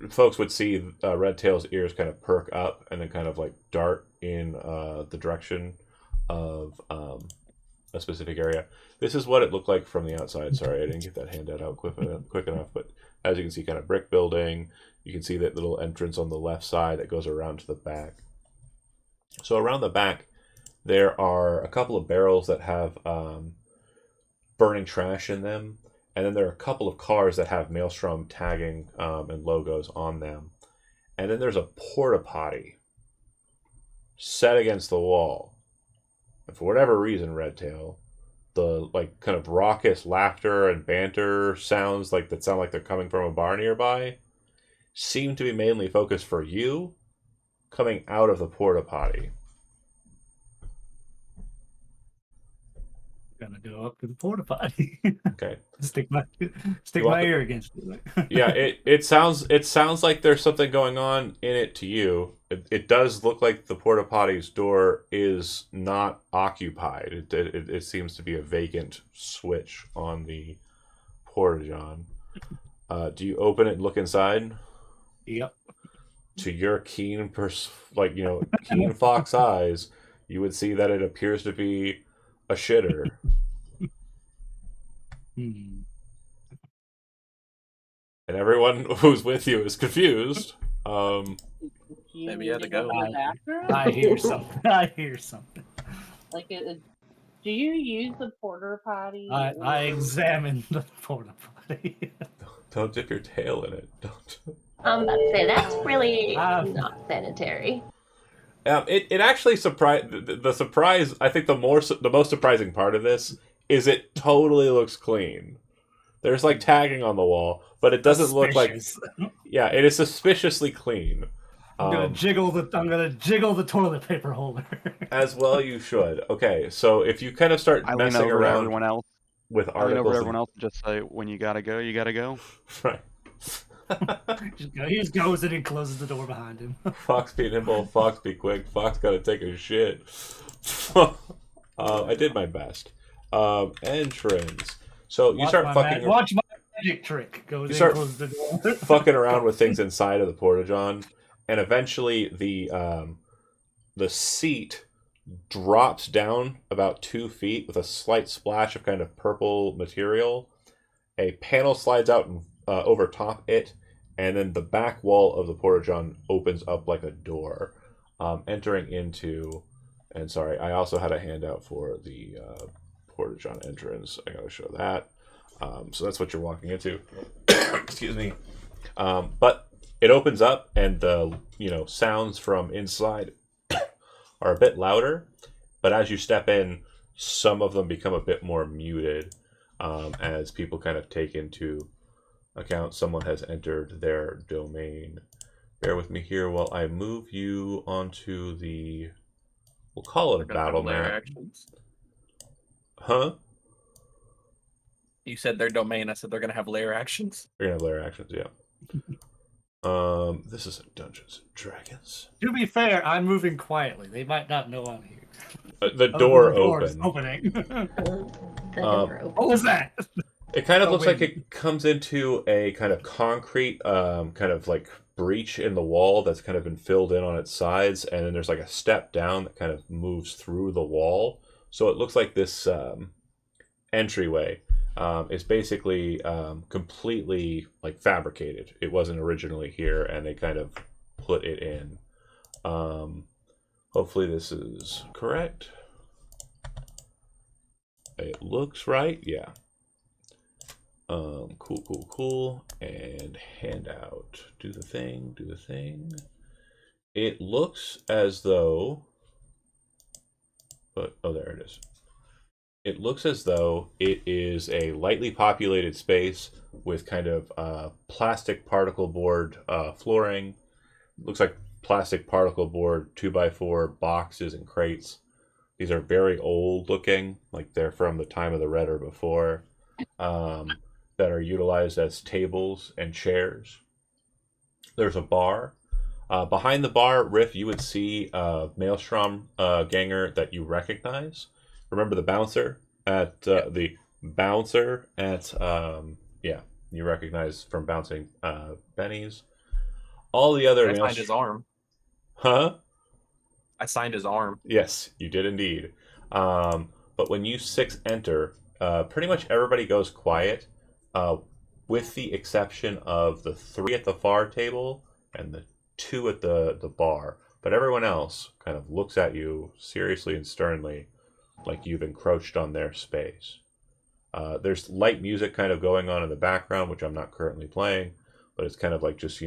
folks would see Red Tail's ears kind of perk up and then kind of like dart in the direction of a specific area. This is what it looked like from the outside. Sorry, I didn't get that handout out quick enough, but as you can see, kind of brick building. You can see that little entrance on the left side that goes around to the back. So around the back, there are a couple of barrels that have burning trash in them. And then there are a couple of cars that have Maelstrom tagging and logos on them. And then there's a porta potty set against the wall. And for whatever reason, Redtail, the like kind of raucous laughter and banter sounds that sound like they're coming from a bar nearby seem to be mainly focused for you coming out of the porta potty. Gonna go up to the porta potty. Okay. stick my ear against it. Yeah, it sounds like there's something going on in it to you. It does look like the porta potty's door is not occupied. It seems to be a vacant switch on the porta-john. Do you open it and look inside? Yep. To your keen keen fox eyes, you would see that it appears to be a shitter. And everyone who's with you is confused. Maybe you had to go. I hear something. Like, do you use the porta potty? I examined the porta potty. Don't dip your tail in it. Don't. I'm about to say that's really not sanitary. It actually surprised the surprise. I think the most surprising part of this is it totally looks clean. There's like tagging on the wall, but it doesn't look like. Yeah, it is suspiciously clean. I'm gonna jiggle the toilet paper holder. As well, you should. Okay, so if you kind of start messing around everyone else with articles, I lean over to everyone else and just say, "When you gotta go, you gotta go." Right. He just goes in and closes the door behind him. Fox be nimble, Fox be quick. Fox gotta take a shit. I did my best. Entrance. So you start fucking. Watch my magic trick. You start fucking around with things inside of the porta-john, and eventually the seat drops down about 2 feet with a slight splash of kind of purple material. A panel slides out and over top it, and then the back wall of the Porta-John opens up like a door, entering into. And sorry, I also had a handout for the Porta-John entrance. I gotta show that. So that's what you're walking into. Excuse me. But it opens up, and the sounds from inside are a bit louder. But as you step in, some of them become a bit more muted, as people kind of take into account someone has entered their domain. Bear with me here while I move you onto the. We'll call it a battle map. Actions. Huh? You said their domain. I said they're gonna have layer actions. They're gonna have layer actions, yeah. This is Dungeons and Dragons. To be fair, I'm moving quietly. They might not know I'm here. The door opening. What was that? It kind of looks like it comes into a kind of concrete, kind of like breach in the wall that's kind of been filled in on its sides, and then there's like a step down that kind of moves through the wall. So it looks like this entryway is basically completely like fabricated. It wasn't originally here, and they kind of put it in. Hopefully this is correct. It looks right, yeah. Cool. And handout. Do the thing. It looks as though... But, oh, there it is. It looks as though it is a lightly populated space with kind of plastic particle board flooring. It looks like plastic particle board 2x4 boxes and crates. These are very old looking, like they're from the time of the Red or before. That are utilized as tables and chairs. There's a bar. Behind the bar, Riff, you would see a Maelstrom ganger that you recognize. Remember the bouncer at you recognize from bouncing Benny's. All the other signed his arm. Huh? I signed his arm. Yes, you did indeed. But when you 6 enter, pretty much everybody goes quiet. With the exception of the 3 at the far table and the 2 at the bar. But everyone else kind of looks at you seriously and sternly like you've encroached on their space. There's light music kind of going on in the background, which I'm not currently playing, but it's kind of like just,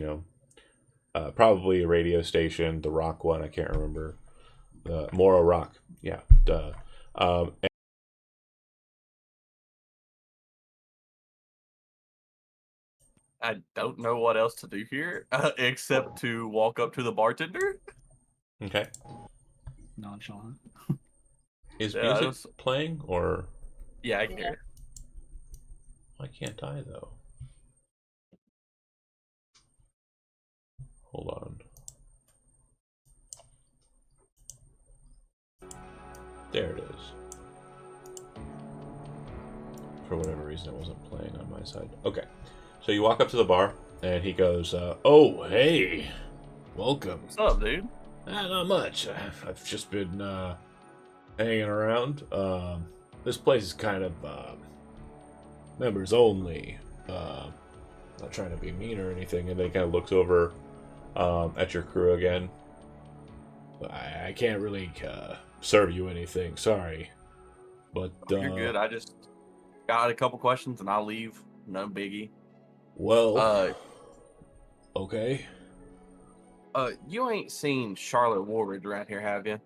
probably a radio station, the rock one, I can't remember. Moro Rock, yeah. I don't know what else to do here except to walk up to the bartender. Okay. Nonchalant. Is music playing or? Yeah, I can hear it. Why can't I though? Hold on. There it is. For whatever reason, it wasn't playing on my side. Okay. So you walk up to the bar, and he goes, oh, hey. Welcome. What's up, dude? Not much. I've just been hanging around. This place is kind of members only. Not trying to be mean or anything. And then he kind of looks over at your crew again. I can't really serve you anything. Sorry. But you're good. I just got a couple questions, and I'll leave. No biggie. Well, okay. You ain't seen Charlotte Ward around here, have you?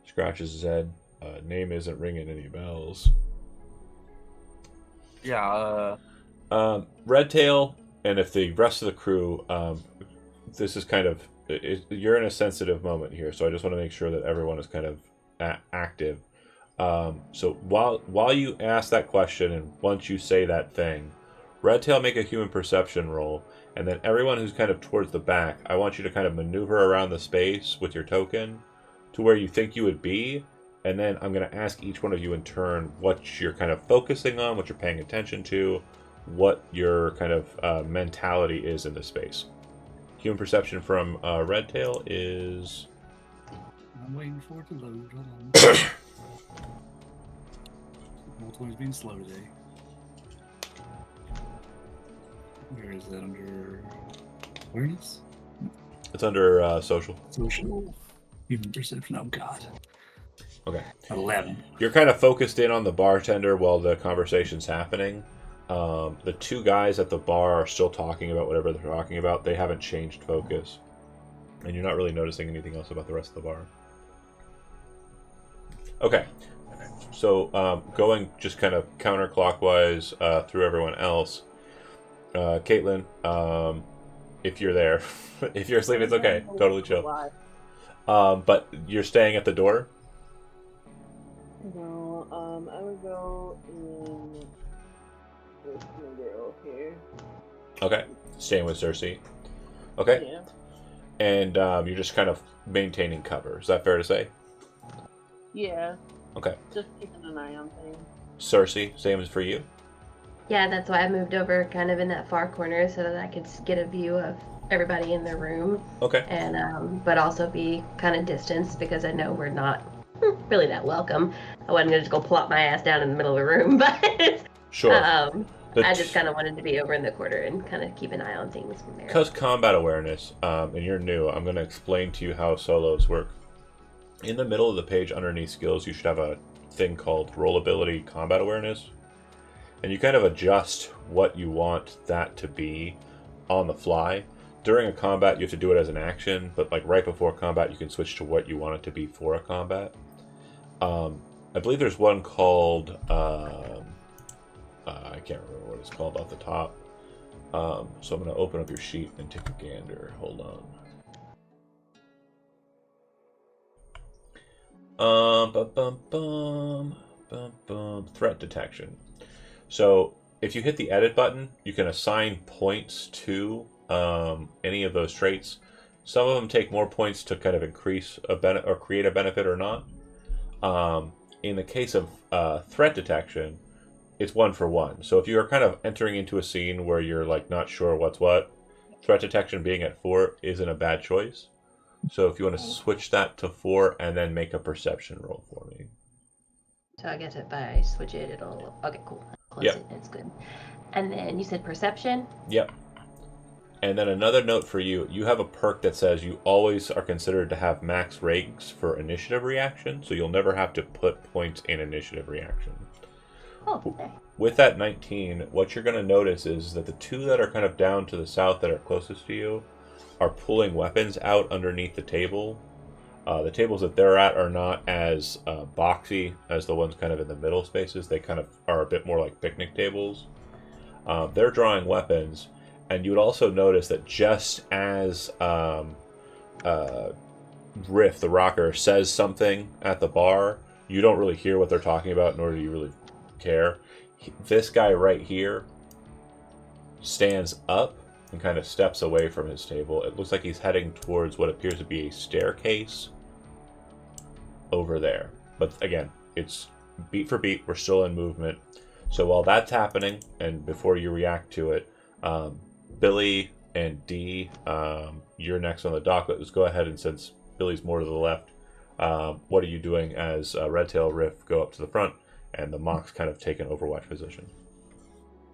Scratches his head. Name isn't ringing any bells. Yeah, Redtail, and if the rest of the crew, this is kind of, you're in a sensitive moment here, so I just want to make sure that everyone is kind of active. So while you ask that question, and once you say that thing, Redtail, make a human perception roll, and then everyone who's kind of towards the back, I want you to kind of maneuver around the space with your token to where you think you would be, and then I'm going to ask each one of you in turn what you're kind of focusing on, what you're paying attention to, what your kind of mentality is in the space. Human perception from Redtail is... I'm waiting for it to load. Hold on. Roll20's being slow today. Where is that under? Awareness? It's under social. Social. Human perception. Oh, God. Okay. 11. You're kind of focused in on the bartender while the conversation's happening. The two guys at the bar are still talking about whatever they're talking about. They haven't changed focus. And you're not really noticing anything else about the rest of the bar. Okay. So going just kind of counterclockwise through everyone else. Caitlin, if you're there. If you're asleep, it's okay. Totally chill. But you're staying at the door? No, I would go in this girl here. Okay. Staying with Cersei. Okay. Yeah. And you're just kind of maintaining cover. Is that fair to say? Yeah. Okay. Just keeping an eye on things. Cersei, same as for you? Yeah, that's why I moved over kind of in that far corner so that I could get a view of everybody in the room. Okay. And but also be kind of distanced because I know we're not really that welcome. I wasn't gonna just go plop my ass down in the middle of the room, but Sure. I just kind of wanted to be over in the corner and kind of keep an eye on things from there. Because combat awareness, and you're new, I'm going to explain to you how solos work. In the middle of the page underneath skills, you should have a thing called rollability combat awareness. And you kind of adjust what you want that to be on the fly. During a combat, you have to do it as an action, but like right before combat, you can switch to what you want it to be for a combat. I believe there's one called, I can't remember what it's called off the top. So I'm going to open up your sheet and take a gander. Hold on. Threat detection. So if you hit the edit button, you can assign points to any of those traits. Some of them take more points to kind of increase a benefit or create a benefit or not. In the case of threat detection, it's 1 for 1. So if you are kind of entering into a scene where you're like not sure what's what, threat detection being at 4 isn't a bad choice. So if you want to switch that to 4 and then make a perception roll for me. So I guess if I switch it, it'll... Okay, cool. Close Yep. it. It's good. And then you said perception? Yep. And then another note for you, you have a perk that says you always are considered to have max ranks for initiative reaction, so you'll never have to put points in initiative reaction. Oh, okay. With that 19, what you're going to notice is that the two that are kind of down to the south that are closest to you are pulling weapons out underneath the table. The tables that they're at are not as boxy as the ones kind of in the middle spaces. They kind of are a bit more like picnic tables. They're drawing weapons, and you would also notice that just as Riff, the rocker, says something at the bar, you don't really hear what they're talking about, nor do you really care. This guy right here stands up and kind of steps away from his table. It looks like he's heading towards what appears to be a staircase over there. But again, it's beat for beat. We're still in movement. So while that's happening, and before you react to it, Billy and Dee, you're next on the dock. Let's go ahead, and since Billy's more to the left, what are you doing as Redtail, Riff go up to the front, and the Mox kind of take an overwatch position?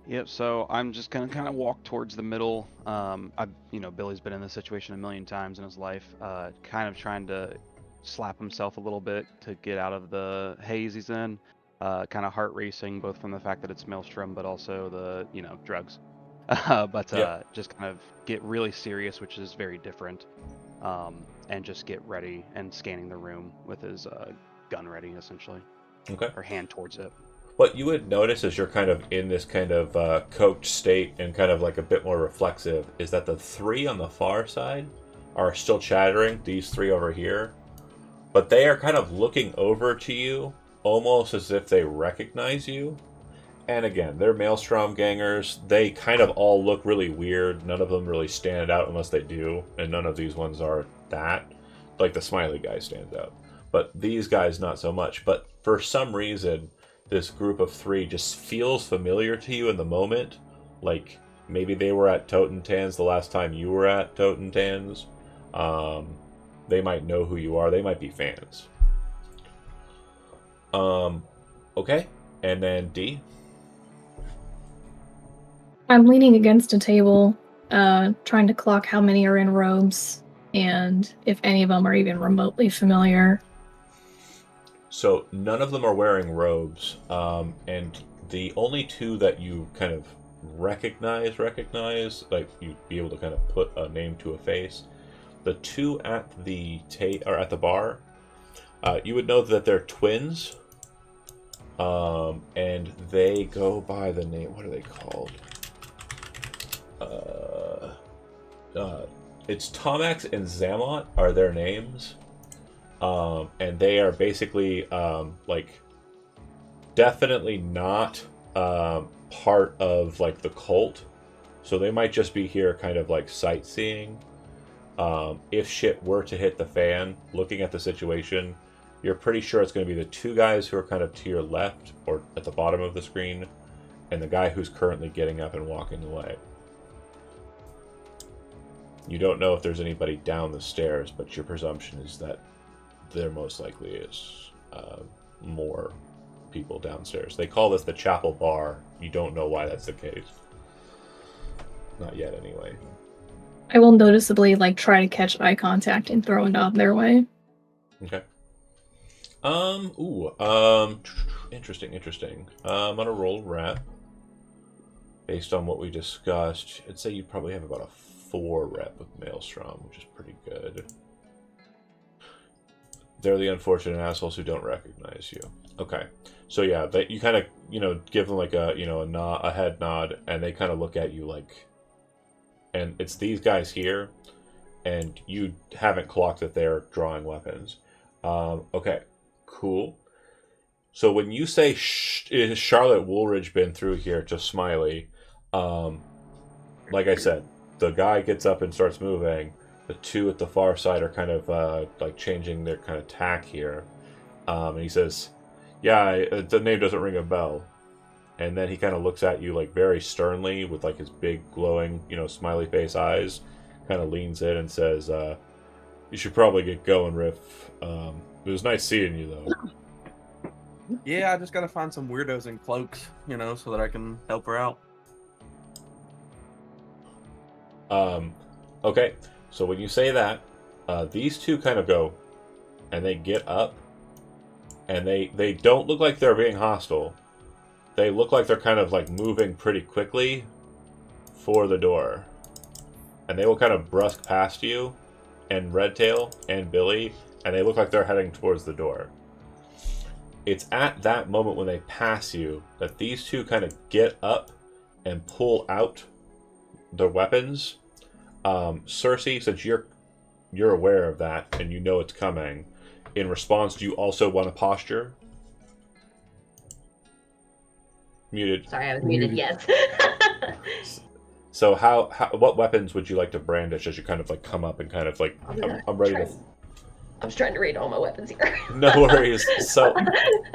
Yep, so I'm just gonna kind of walk towards the middle. Billy's been in this situation a million times in his life, kind of trying to slap himself a little bit to get out of the haze he's in. Kind of heart racing, both from the fact that it's Maelstrom, but also the, drugs. Just kind of get really serious, which is very different, and just get ready and scanning the room with his gun ready, essentially. Okay. Or hand towards it. What you would notice as you're kind of in this kind of coked state and kind of like a bit more reflexive is that the three on the far side are still chattering, these three over here, but they are kind of looking over to you almost as if they recognize you. And again, they're Maelstrom gangers. They kind of all look really weird. None of them really stand out unless they do, and none of these ones are that. Like the smiley guy stands out. But these guys, not so much. But for some reason, this group of three just feels familiar to you in the moment. Like maybe they were at Totentanz the last time you were at Totentanz. They might know who you are. They might be fans. Okay. And then Dee? I'm leaning against a table, trying to clock how many are in robes and if any of them are even remotely familiar. So none of them are wearing robes, and the only two that you kind of recognize, like you'd be able to kind of put a name to a face. The two at the at the bar, you would know that they're twins, and they go by the name. What are they called? It's Tomax and Zamot are their names, and they are basically like definitely not part of like the cult, so they might just be here kind of like sightseeing. If shit were to hit the fan, looking at the situation, you're pretty sure it's going to be the two guys who are kind of to your left or at the bottom of the screen, and the guy who's currently getting up and walking away. You don't know if there's anybody down the stairs, but your presumption is that there most likely is more people downstairs. They call this the Chapel Bar. You don't know why that's the case. Not yet, anyway. I will noticeably try to catch eye contact and throw a nod their way. Okay. Interesting. I'm gonna roll rep. Based on what we discussed, I'd say you probably have about a 4 rep with Maelstrom, which is pretty good. They're the unfortunate assholes who don't recognize you. Okay, so yeah, you kind of give them like a a head nod, and they kind of look at you and it's these guys here, and you haven't clocked that they're drawing weapons. Okay, cool. So when you say is Charlotte Woolridge been through here to Smiley, like I said, the guy gets up and starts moving. The two at the far side are kind of changing their kind of tack here. And he says, yeah, the name doesn't ring a bell. And then he kind of looks at you very sternly with his big glowing, smiley face eyes. Kind of leans in and says, you should probably get going, Riff. It was nice seeing you, though. Yeah, I just gotta find some weirdos in cloaks, so that I can help her out. Okay, so when you say that, these two kind of go, and they get up, and they don't look like they're being hostile. They look like they're kind of moving pretty quickly for the door. And they will kind of brusque past you, and Redtail, and Billy, and they look like they're heading towards the door. It's at that moment when they pass you that these two kind of get up and pull out their weapons. Cersei, since you're aware of that and you know it's coming, in response, do you also want to posture? Muted. Sorry, I was muted. Yes. So what weapons would you like to brandish as you kind of come up and kind of I'm ready to. I was trying to read all my weapons here. No worries. So I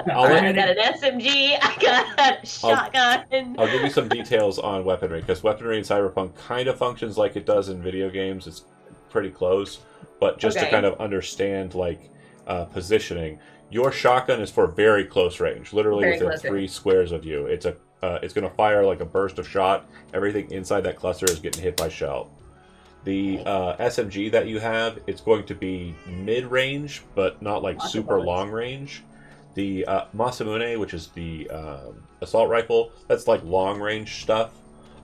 got an SMG. I got a shotgun. I'll give you some details on weaponry, because weaponry in Cyberpunk kind of functions like it does in video games. It's pretty close, but just to kind of understand positioning, your shotgun is for very close range, literally within 3 squares of you. It's going to fire like a burst of shot. Everything inside that cluster is getting hit by shell. The SMG that you have, it's going to be mid-range, but not super long range. The Masamune, which is the assault rifle, that's long range stuff.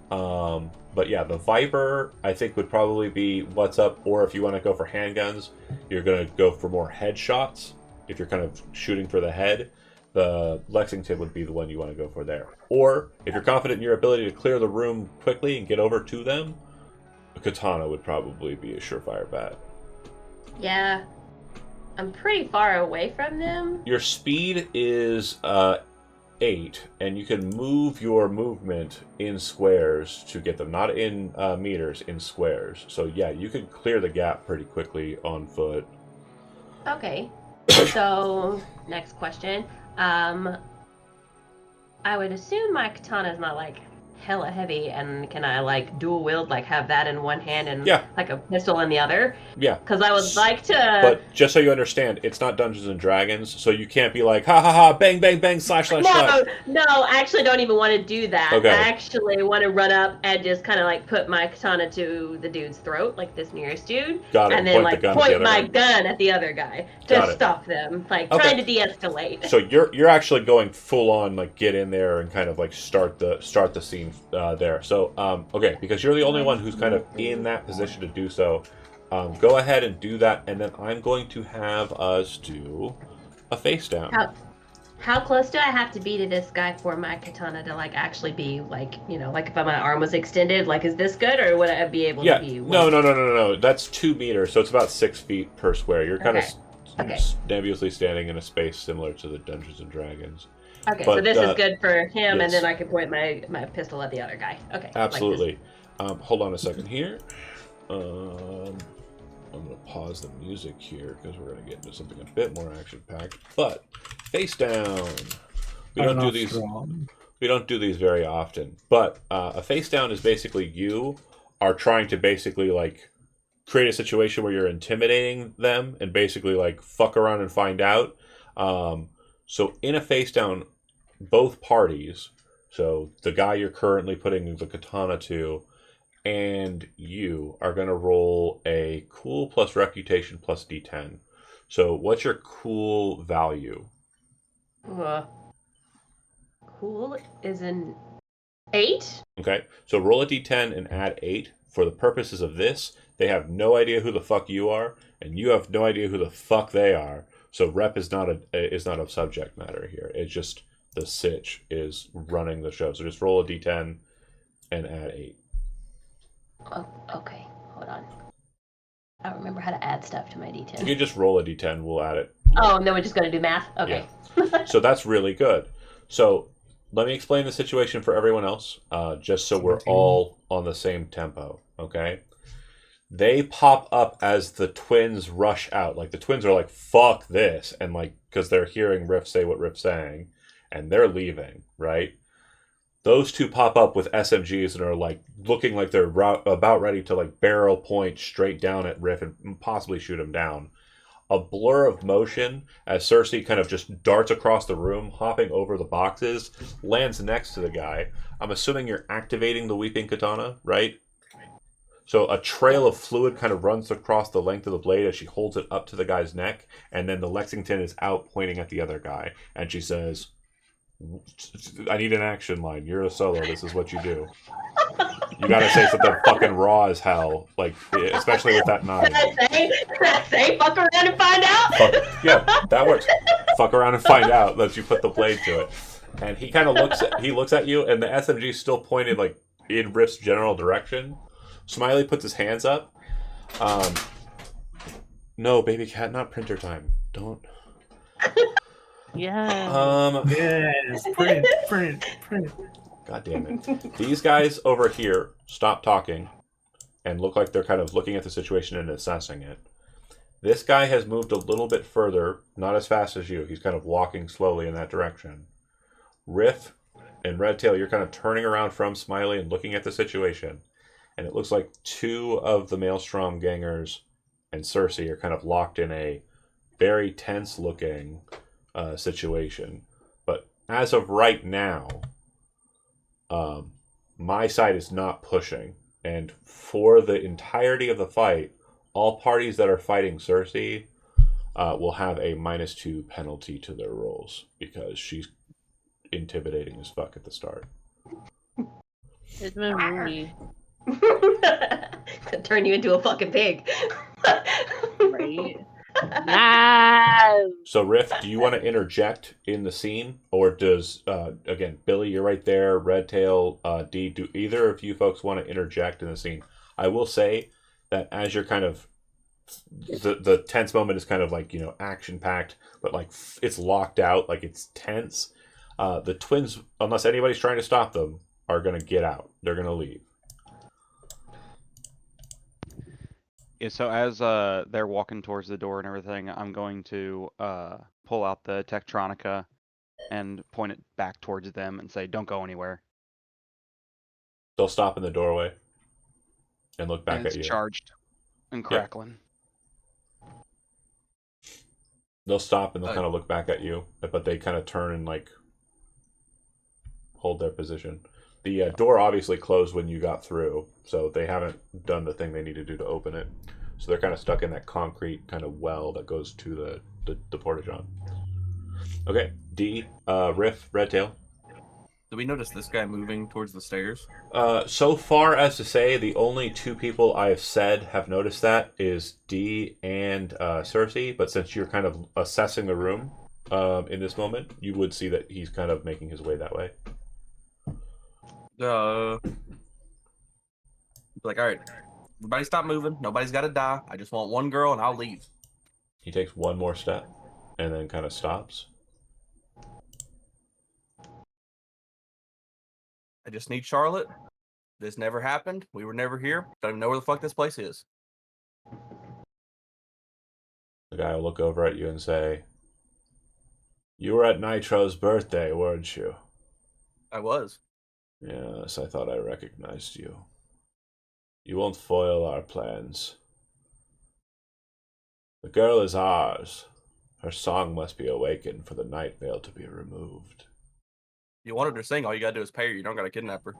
But yeah, the Viper, I think, would probably be what's up. Or if you want to go for handguns, you're going to go for more headshots. If you're kind of shooting for the head, the Lexington would be the one you want to go for there. Or if you're confident in your ability to clear the room quickly and get over to them, a katana would probably be a surefire bet. Yeah. I'm pretty far away from them. Your speed is 8, and you can move your movement in squares to get them, not in meters, in squares. So yeah, you could clear the gap pretty quickly on foot. Okay. So, next question. I would assume my katana is not hella heavy, and can I like dual wield, like have that in one hand and Yeah. like a pistol in the other? Yeah. Because I would like to. But just so you understand, it's not Dungeons and Dragons, so you can't be like, ha ha ha, bang bang bang, slash slash slash. No, I actually don't even want to do that. Okay. I actually want to run up and just kind of like put my katana to the dude's throat, like this nearest dude. Got it. And then point my guy. gun at the other guy to stop them, like trying to de-escalate. So you're actually going full on, like get in there and kind of like start the scene there. So okay, because you're the only one who's kind of in that position to do so. Go ahead and do that, and then I'm going to have us do a face down. How close do I have to be to this guy for my katana to like actually be like, you know, like if my arm was extended, like is this good, or would I be able to be? No. That's 2 meters, so it's about 6 feet per square. You're kind of nebulously standing in a space similar to the Dungeons and Dragons. Okay, so this is good for him, and then I can point my pistol at the other guy. Okay. Absolutely. Like hold on a second here. I'm going to pause the music here because we're going to get into something a bit more action-packed. But face down. We don't do these very often. But a face down is basically you are trying to basically like create a situation where you're intimidating them and basically like fuck around and find out. So in a face down, both parties, so the guy you're currently putting the katana to and you are going to roll a cool plus reputation plus d10. So what's your cool value? Cool is an 8. Okay, so roll a d10 and add 8. For the purposes of this, they have no idea who the fuck you are, and you have no idea who the fuck they are. So rep is not a subject matter here. It's just the sitch is running the show. So just roll a d10 and add 8. Oh, okay, hold on. I don't remember how to add stuff to my d10. You can just roll a d10, we'll add it. Oh, and then we're just going to do math? Okay. Yeah. So that's really good. So let me explain the situation for everyone else, just so we're all on the same tempo, okay? They pop up as the twins rush out. Like, the twins are like, fuck this, and like, because they're hearing Riff say what Riff's saying, and they're leaving, right? Those two pop up with SMGs and are like looking like they're about ready to like barrel point straight down at Riff and possibly shoot him down. A blur of motion as Cersei kind of just darts across the room, hopping over the boxes, lands next to the guy. I'm assuming you're activating the Weeping Katana, right? So a trail of fluid kind of runs across the length of the blade as she holds it up to the guy's neck, and then the Lexington is out pointing at the other guy, and she says, I need an action line. You're a solo. This is what you do. You gotta say something fucking raw as hell, like especially with that knife. Can I say fuck around and find out? Yeah, that works. Fuck around and find out. Lets you put the blade to it, and he kind of looks at you, and the SMG is still pointed like in Riff's general direction. Smiley puts his hands up. No, baby cat, not printer time. Don't. Yeah. Yes, print. God damn it. These guys over here stop talking and look like they're kind of looking at the situation and assessing it. This guy has moved a little bit further, not as fast as you. He's kind of walking slowly in that direction. Riff and Redtail, you're kind of turning around from Smiley and looking at the situation. And it looks like 2 of the Maelstrom gangers and Cersei are kind of locked in a very tense looking situation. But as of right now, my side is not pushing. And for the entirety of the fight, all parties that are fighting Cersei will have a -2 penalty to their rolls because she's intimidating as fuck at the start. It's been Rooney. Turn you into a fucking pig. Right? No. So, Riff, do you want to interject in the scene? Or does, again, Billy, you're right there, Redtail, D, do either of you folks want to interject in the scene? I will say that as you're kind of, the tense moment is kind of like, action-packed, but like it's locked out, like it's tense. The twins, unless anybody's trying to stop them, are going to get out. They're going to leave. Yeah, so as they're walking towards the door and everything, I'm going to pull out the Tektronica and point it back towards them and say, "Don't go anywhere." They'll stop in the doorway and look back And at it's you. charged and crackling. They'll stop and they'll kind of look back at you, but they kind of turn and like hold their position. The door obviously closed when you got through, so they haven't done the thing they need to do to open it. So they're kind of stuck in that concrete kind of well that goes to the porta-john. Okay, D, Riff, Redtail. Did we notice this guy moving towards the stairs? So far as to say, the only two people I have said have noticed that is D and Cersei. But since you're kind of assessing the room in this moment, you would see that he's kind of making his way that way. Like, all right, everybody stop moving. Nobody's got to die. I just want one girl, and I'll leave. He takes one more step and then kind of stops. I just need Charlotte. This never happened. We were never here. Don't even know where the fuck this place is. The guy will look over at you and say, "You were at Nitro's birthday, weren't you?" I was. "Yes, I thought I recognized you. You won't foil our plans. The girl is ours. Her song must be awakened for the night veil to be removed." You want her to sing, all you gotta do is pay her. You don't gotta kidnap her.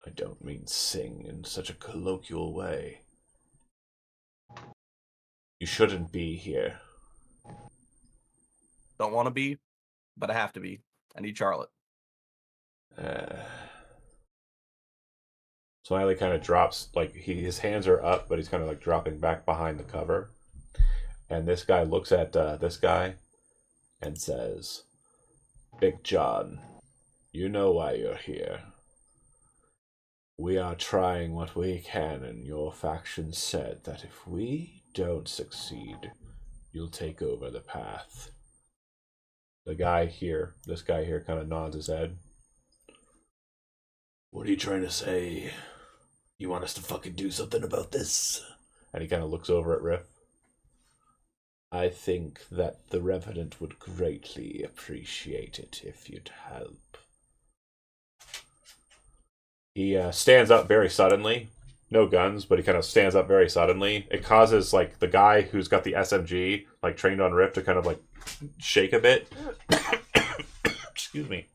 I don't mean sing in such a colloquial way. You shouldn't be here. Don't want to be, but I have to be. I need Charlotte. Smiley kind of drops, like his hands are up, but he's kind of like dropping back behind the cover. And this guy looks at this guy and says, "Big John, you know why you're here. We are trying what we can, and your faction said that if we don't succeed, you'll take over the path." This guy here kind of nods his head. "What are you trying to say? You want us to fucking do something about this?" And he kind of looks over at Riff. "I think that the Revenant would greatly appreciate it if you'd help." He stands up very suddenly. No guns, but he kind of stands up very suddenly. It causes like the guy who's got the SMG like trained on Rift to kind of like shake a bit. Excuse me.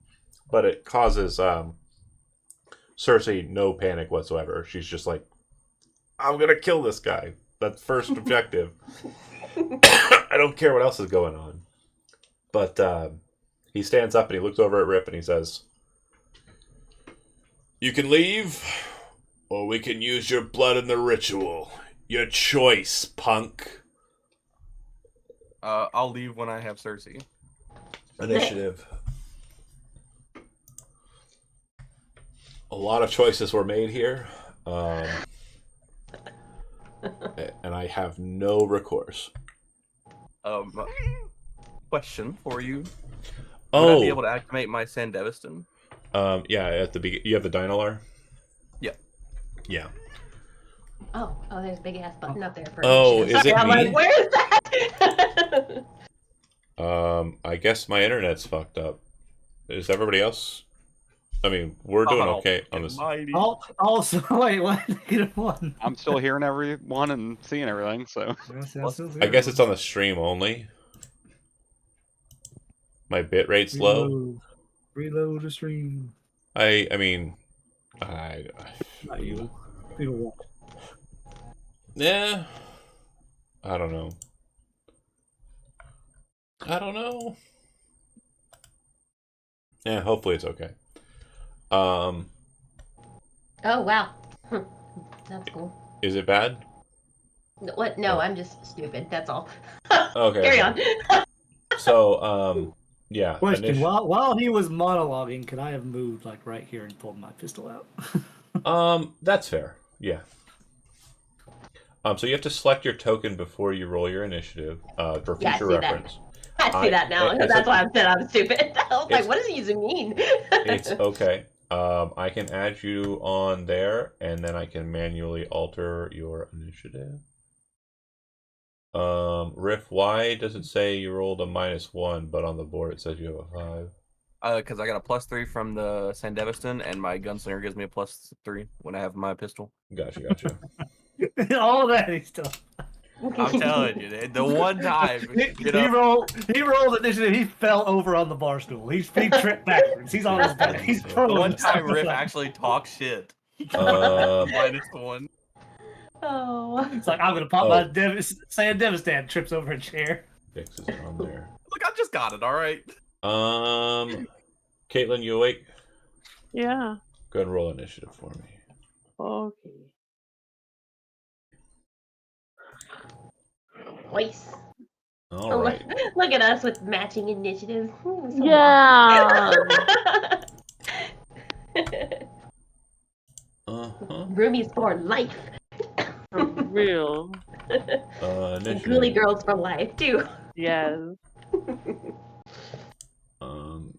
But it causes Cersei no panic whatsoever. She's just like, "I'm gonna kill this guy. That's first objective. I don't care what else is going on." But he stands up and he looks over at Rip and he says, "You can leave, or we can use your blood in the ritual. Your choice, punk." I'll leave when I have Cersei. Initiative. A lot of choices were made here, and I have no recourse. Question for you. Oh, would I be able to activate my Sandevistan? Yeah. At the beginning, you have the Dynalar. Yeah. Yeah. Oh, there's a big ass button up there for Oh, initiative. is it I'm me? like, where is that? I guess my internet's fucked up. Is everybody else? I mean, we're doing okay on this. Also, wait, what? Negative one. I'm still hearing everyone and seeing everything, so. I guess it's on the stream only. My bit rate's low. Reload the stream. I mean, Not you. People won't. Yeah. I don't know. Yeah, hopefully it's okay. Oh wow, that's cool. Is it bad? What? No, I'm just stupid. That's all. Okay. Carry on. So, yeah. Question: While he was monologuing, could I have moved like right here and pulled my pistol out? That's fair. Yeah. So you have to select your token before you roll your initiative. For future reference. I see that now. That's why I said I'm stupid. I was like, what does he even mean? It's okay. I can add you on there, and then I can manually alter your initiative. Riff, why does it say you rolled a -1, but on the board it says you have a 5? Because I got a +3 from the Sandevistan, and my gunslinger gives me a +3 when I have my pistol. Gotcha. All that he's still. I'm telling you, the one time he rolled initiative. He fell over on the bar stool. He tripped backwards. He's on his back. He's the one time Riff actually talks shit. -1. Oh. It's like, I'm gonna pop my Sandevistan. Trips over a chair. Vix is on there. Look, I just got it. All right. Caitlin, you awake? Yeah. Go ahead and roll initiative for me. Okay. Voice. All right. Look at us with matching initiative. So Yeah. Roomies for life. For real. Ghoulie girls for life too. Yes.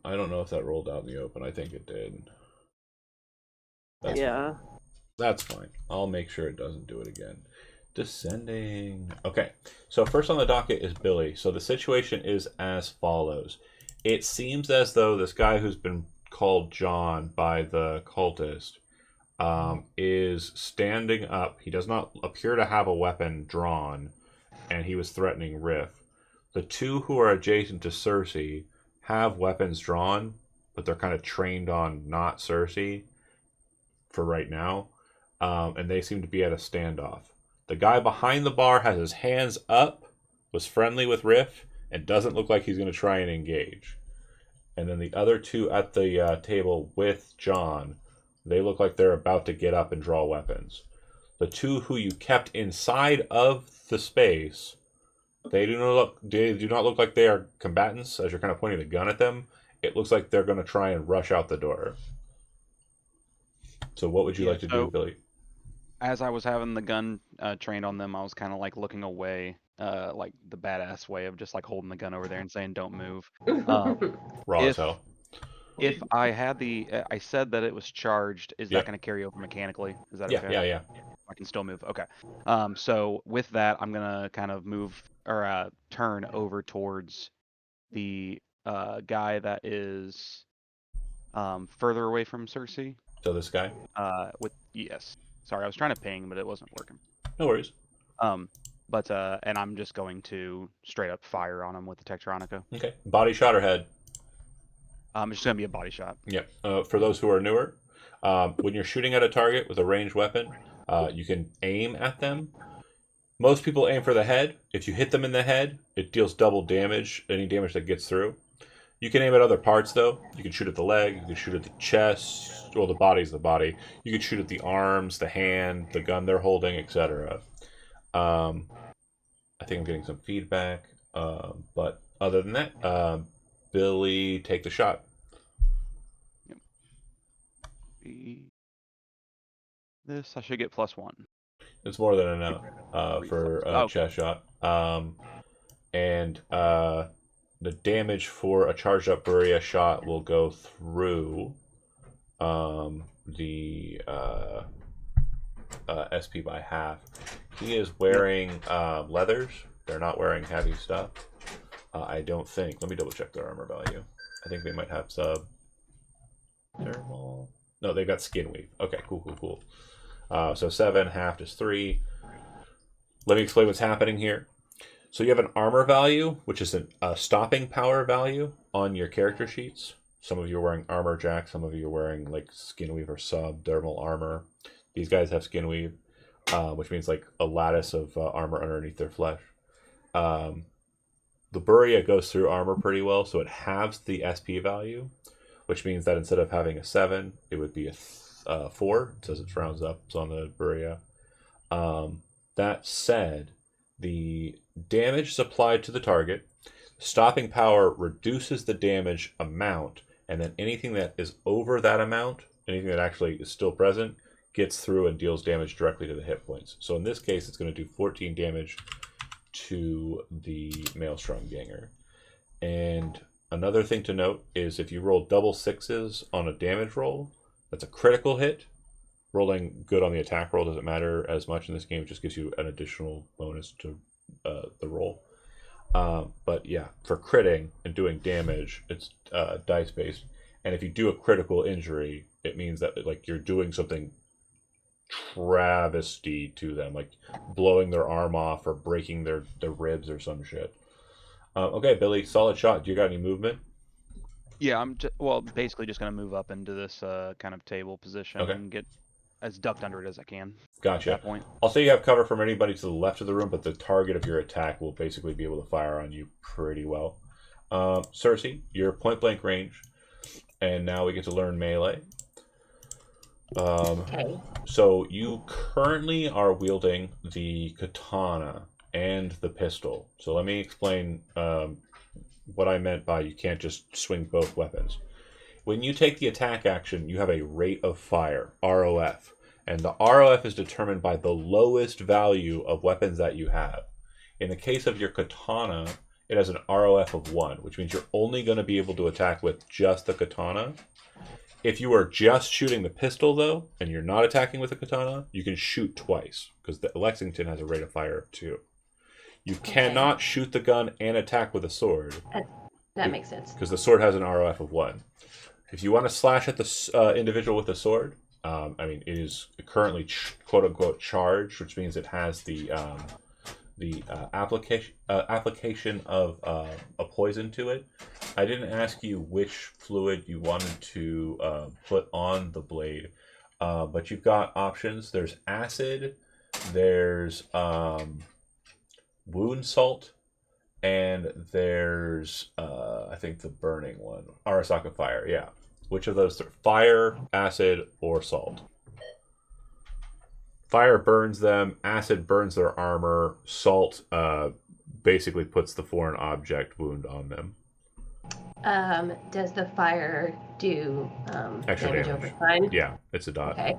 I don't know if that rolled out in the open. I think it did. That's fine. I'll make sure it doesn't do it again. Descending. Okay, so first on the docket is Billy. So the situation is as follows. It seems as though this guy who's been called John by the cultist is standing up. He does not appear to have a weapon drawn, and he was threatening Riff. The two who are adjacent to Cersei have weapons drawn, but they're kind of trained on not Cersei for right now, and they seem to be at a standoff. The guy behind the bar has his hands up, was friendly with Riff, and doesn't look like he's going to try and engage. And then the other two at the table with John, they look like they're about to get up and draw weapons. The two who you kept inside of the space, they do not look like they are combatants. As you're kind of pointing the gun at them, it looks like they're going to try and rush out the door. So what would you like to do, Billy? As I was having the gun trained on them, I was kind of like looking away, like the badass way of just like holding the gun over there and saying, "Don't move." Raw as hell. If I had I said that it was charged. Is that going to carry over mechanically? Is that okay? Yeah. I can still move. Okay. So with that, I'm gonna kind of move or turn over towards the guy that is further away from Cersei. So this guy? Yes. Sorry, I was trying to ping, but it wasn't working. No worries. But and I'm just going to straight up fire on him with the Tektronica. Okay. Body shot or head? It's just gonna be a body shot. Yep. For those who are newer, when you're shooting at a target with a ranged weapon, you can aim at them. Most people aim for the head. If you hit them in the head, it deals double damage, any damage that gets through. You can aim at other parts, though. You can shoot at the leg, you can shoot at the chest, well, the body's the body. You can shoot at the arms, the hand, the gun they're holding, etc. I think I'm getting some feedback. But other than that, Billy, take the shot. Yep. This, I should get +1. It's more than enough for a chest shot. And the damage for a charged up Buria shot will go through the SP by half. He is wearing leathers. They're not wearing heavy stuff. I don't think. Let me double check their armor value. I think they might have sub thermal. No, they've got skin weave. Okay, cool. So 7, half is 3. Let me explain what's happening here. So you have an armor value, which is a stopping power value on your character sheets. Some of you are wearing armor jack, some of you are wearing like skin weave or subdermal armor. These guys have skin weave, which means like a lattice of armor underneath their flesh. The Buria goes through armor pretty well, so it halves the SP value, which means that instead of having a 7, it would be a 4. It says it rounds up. It's on the Buria. That said, the damage supplied to the target, stopping power reduces the damage amount, and then anything that is over that amount, anything that actually is still present, gets through and deals damage directly to the hit points. So in this case, it's going to do 14 damage to the Maelstrom Ganger. And another thing to note is if you roll double 6s on a damage roll, that's a critical hit. Rolling good on the attack roll doesn't matter as much in this game. It just gives you an additional bonus to the roll. But yeah, for critting and doing damage, it's dice based. And if you do a critical injury, it means that like you're doing something travesty to them, like blowing their arm off or breaking their ribs or some shit. Okay, Billy, solid shot. Do you got any movement? Yeah, I'm basically just gonna move up into this kind of table position and get as ducked under it as I can. Gotcha. At that point. I'll say you have cover from anybody to the left of the room, but the target of your attack will basically be able to fire on you pretty well. Cersei, you're point blank range, and now we get to learn melee. Okay. So you currently are wielding the katana and the pistol. So let me explain what I meant by you can't just swing both weapons. When you take the attack action, you have a rate of fire, ROF. And the ROF is determined by the lowest value of weapons that you have. In the case of your katana, it has an ROF of 1, which means you're only going to be able to attack with just the katana. If you are just shooting the pistol, though, and you're not attacking with the katana, you can shoot twice, because the Lexington has a rate of fire of 2. You cannot shoot the gun and attack with a sword. That makes sense. Because the sword has an ROF of 1. If you want to slash at the individual with the sword, it is currently quote-unquote charged, which means it has the application of a poison to it. I didn't ask you which fluid you wanted to put on the blade, but you've got options. There's acid, there's wound salt, and there's I think the burning one, Arasaka fire. Yeah, which of those? Fire, acid, or salt? Fire burns them, acid burns their armor, salt basically puts the foreign object wound on them. Does the fire do extra damage over time? Yeah, it's a dot. Okay.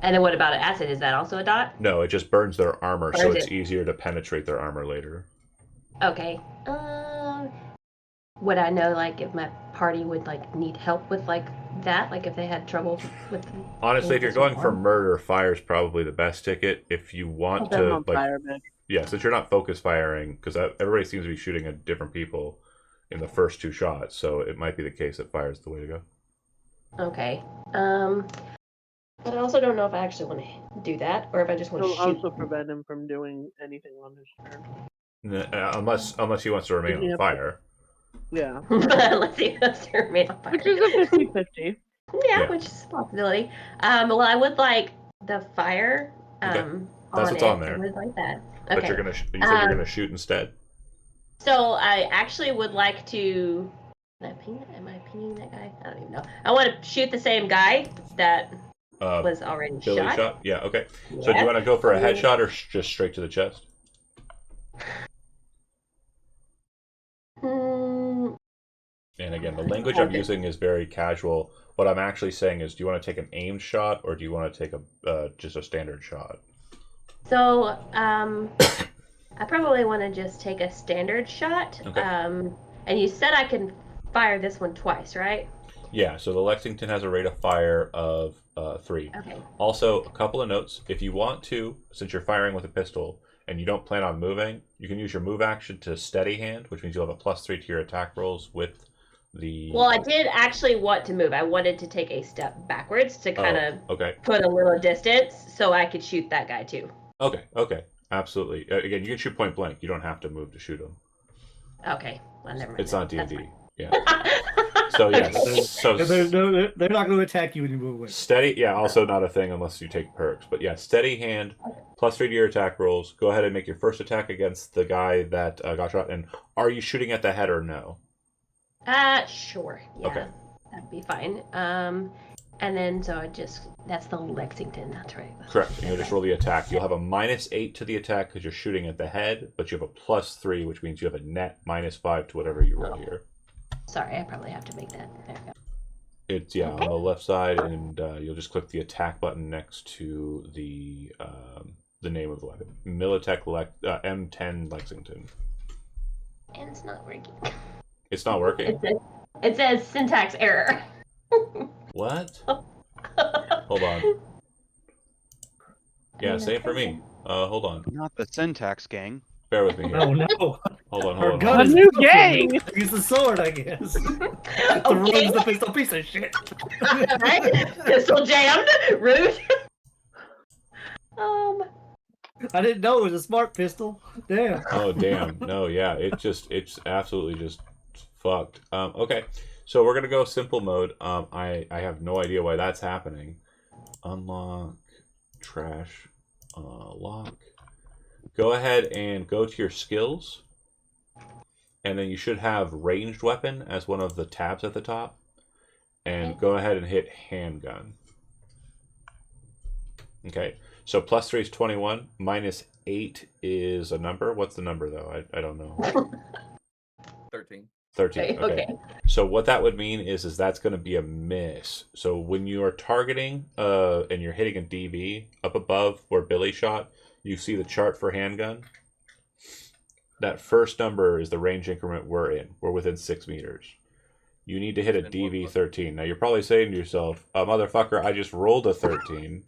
And then what about acid? Is that also a dot? No, it just burns their armor, so it's easier to penetrate their armor later. Okay. Would I know, like, if my party would, like, need help with, like, that? Like, if they had trouble with... Honestly, if you're going for murder, fire's probably the best ticket. If you want to, like... Fire, yeah, since you're not focus firing, because everybody seems to be shooting at different people in the first 2 shots, so it might be the case that fire's the way to go. Okay. But I also don't know if I actually want to do that, or if I just want to shoot. Also prevent him from doing anything on his turn. Unless he wants to remain on fire. Yeah. Unless he wants to remain on fire. Which is a 50-50. Yeah, which is a possibility. Well, I would like the fire. That's what's on there. I would like that. Okay. But you said you're gonna shoot instead. So I actually would like to. Am I pinging that guy? I don't even know. I want to shoot the same guy that was already Billy shot. Yeah. Okay. Yeah. So do you want to go for a headshot or just straight to the chest? And again, the language I'm using is very casual. What I'm actually saying is, do you want to take an aimed shot or do you want to take just a standard shot? So, I probably want to just take a standard shot. Okay. And you said I can fire this one twice, right? Yeah, so the Lexington has a rate of fire of 3. Okay. Also, a couple of notes. If you want to, since you're firing with a pistol and you don't plan on moving, you can use your move action to steady hand, which means you'll have a +3 to your attack rolls with the... Well, I did actually want to move. I wanted to take a step backwards to kind of put a little distance so I could shoot that guy too. Okay. Absolutely. Again, you can shoot point blank. You don't have to move to shoot him. Okay. Well, never mind. It's not D&D. Yeah. So, yeah. So they're not going to attack you when you move away. Steady, yeah, also not a thing unless you take perks. But yeah, steady hand, +3 to your attack rolls. Go ahead and make your first attack against the guy that got shot. And are you shooting at the head or no? Sure. Yeah. Okay. That'd be fine. And then, that's the Lexington, that's right. Correct. And you'll just roll the attack. You'll have a -8 to the attack because you're shooting at the head, but you have a +3, which means you have a net -5 to whatever you roll here. Sorry, I probably have to make that. There we go. It's, on the left side, and you'll just click the attack button next to the name of the weapon. Militech M10 Lexington. And it's not working. It's not working? It says syntax error. What? Hold on. Yeah, same for me. Hold on. Not the syntax gang. Bear with me here. Oh no. Hold on, Her hold gun on. is A new broken. gang! Use the sword, I guess. The Okay. room's the pistol piece of shit. Right? Pistol jammed. Rude. I didn't know it was a smart pistol. Damn. Oh damn! No, yeah, it's absolutely just fucked. Okay, so we're gonna go simple mode. I have no idea why that's happening. Unlock, trash, lock. Go ahead and go to your skills, and then you should have ranged weapon as one of the tabs at the top, and go ahead and hit handgun. Okay, so +3 is 21, -8 is a number. What's the number though? I don't know. 13. 13. Okay. So what that would mean is that's going to be a miss. So when you are targeting and you're hitting a DB up above where Billy shot, you see the chart for handgun. That first number is the range increment we're in. We're within 6 meters. You need to hit a DB 13. Now you're probably saying to yourself, motherfucker, I just rolled a 13.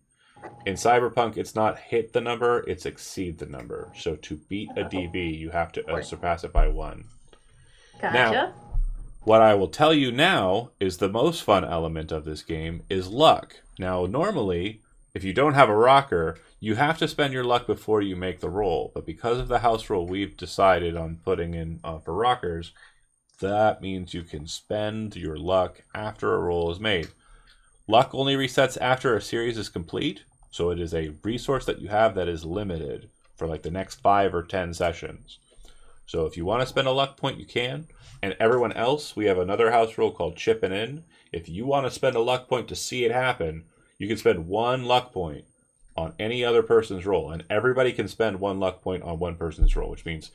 In Cyberpunk, it's not hit the number, it's exceed the number. So to beat a DB, you have to surpass it by 1. Gotcha. Now, what I will tell you now is the most fun element of this game is luck. Now, normally, if you don't have a rocker, you have to spend your luck before you make the roll. But because of the house rule we've decided on putting in for rockers, that means you can spend your luck after a roll is made. Luck only resets after a series is complete, so it is a resource that you have that is limited for like the next 5 or 10 sessions. So if you want to spend a luck point, you can. And everyone else, we have another house rule called chipping in. If you want to spend a luck point to see it happen, you can spend 1 luck point on any other person's roll. And everybody can spend 1 luck point on one person's roll, which means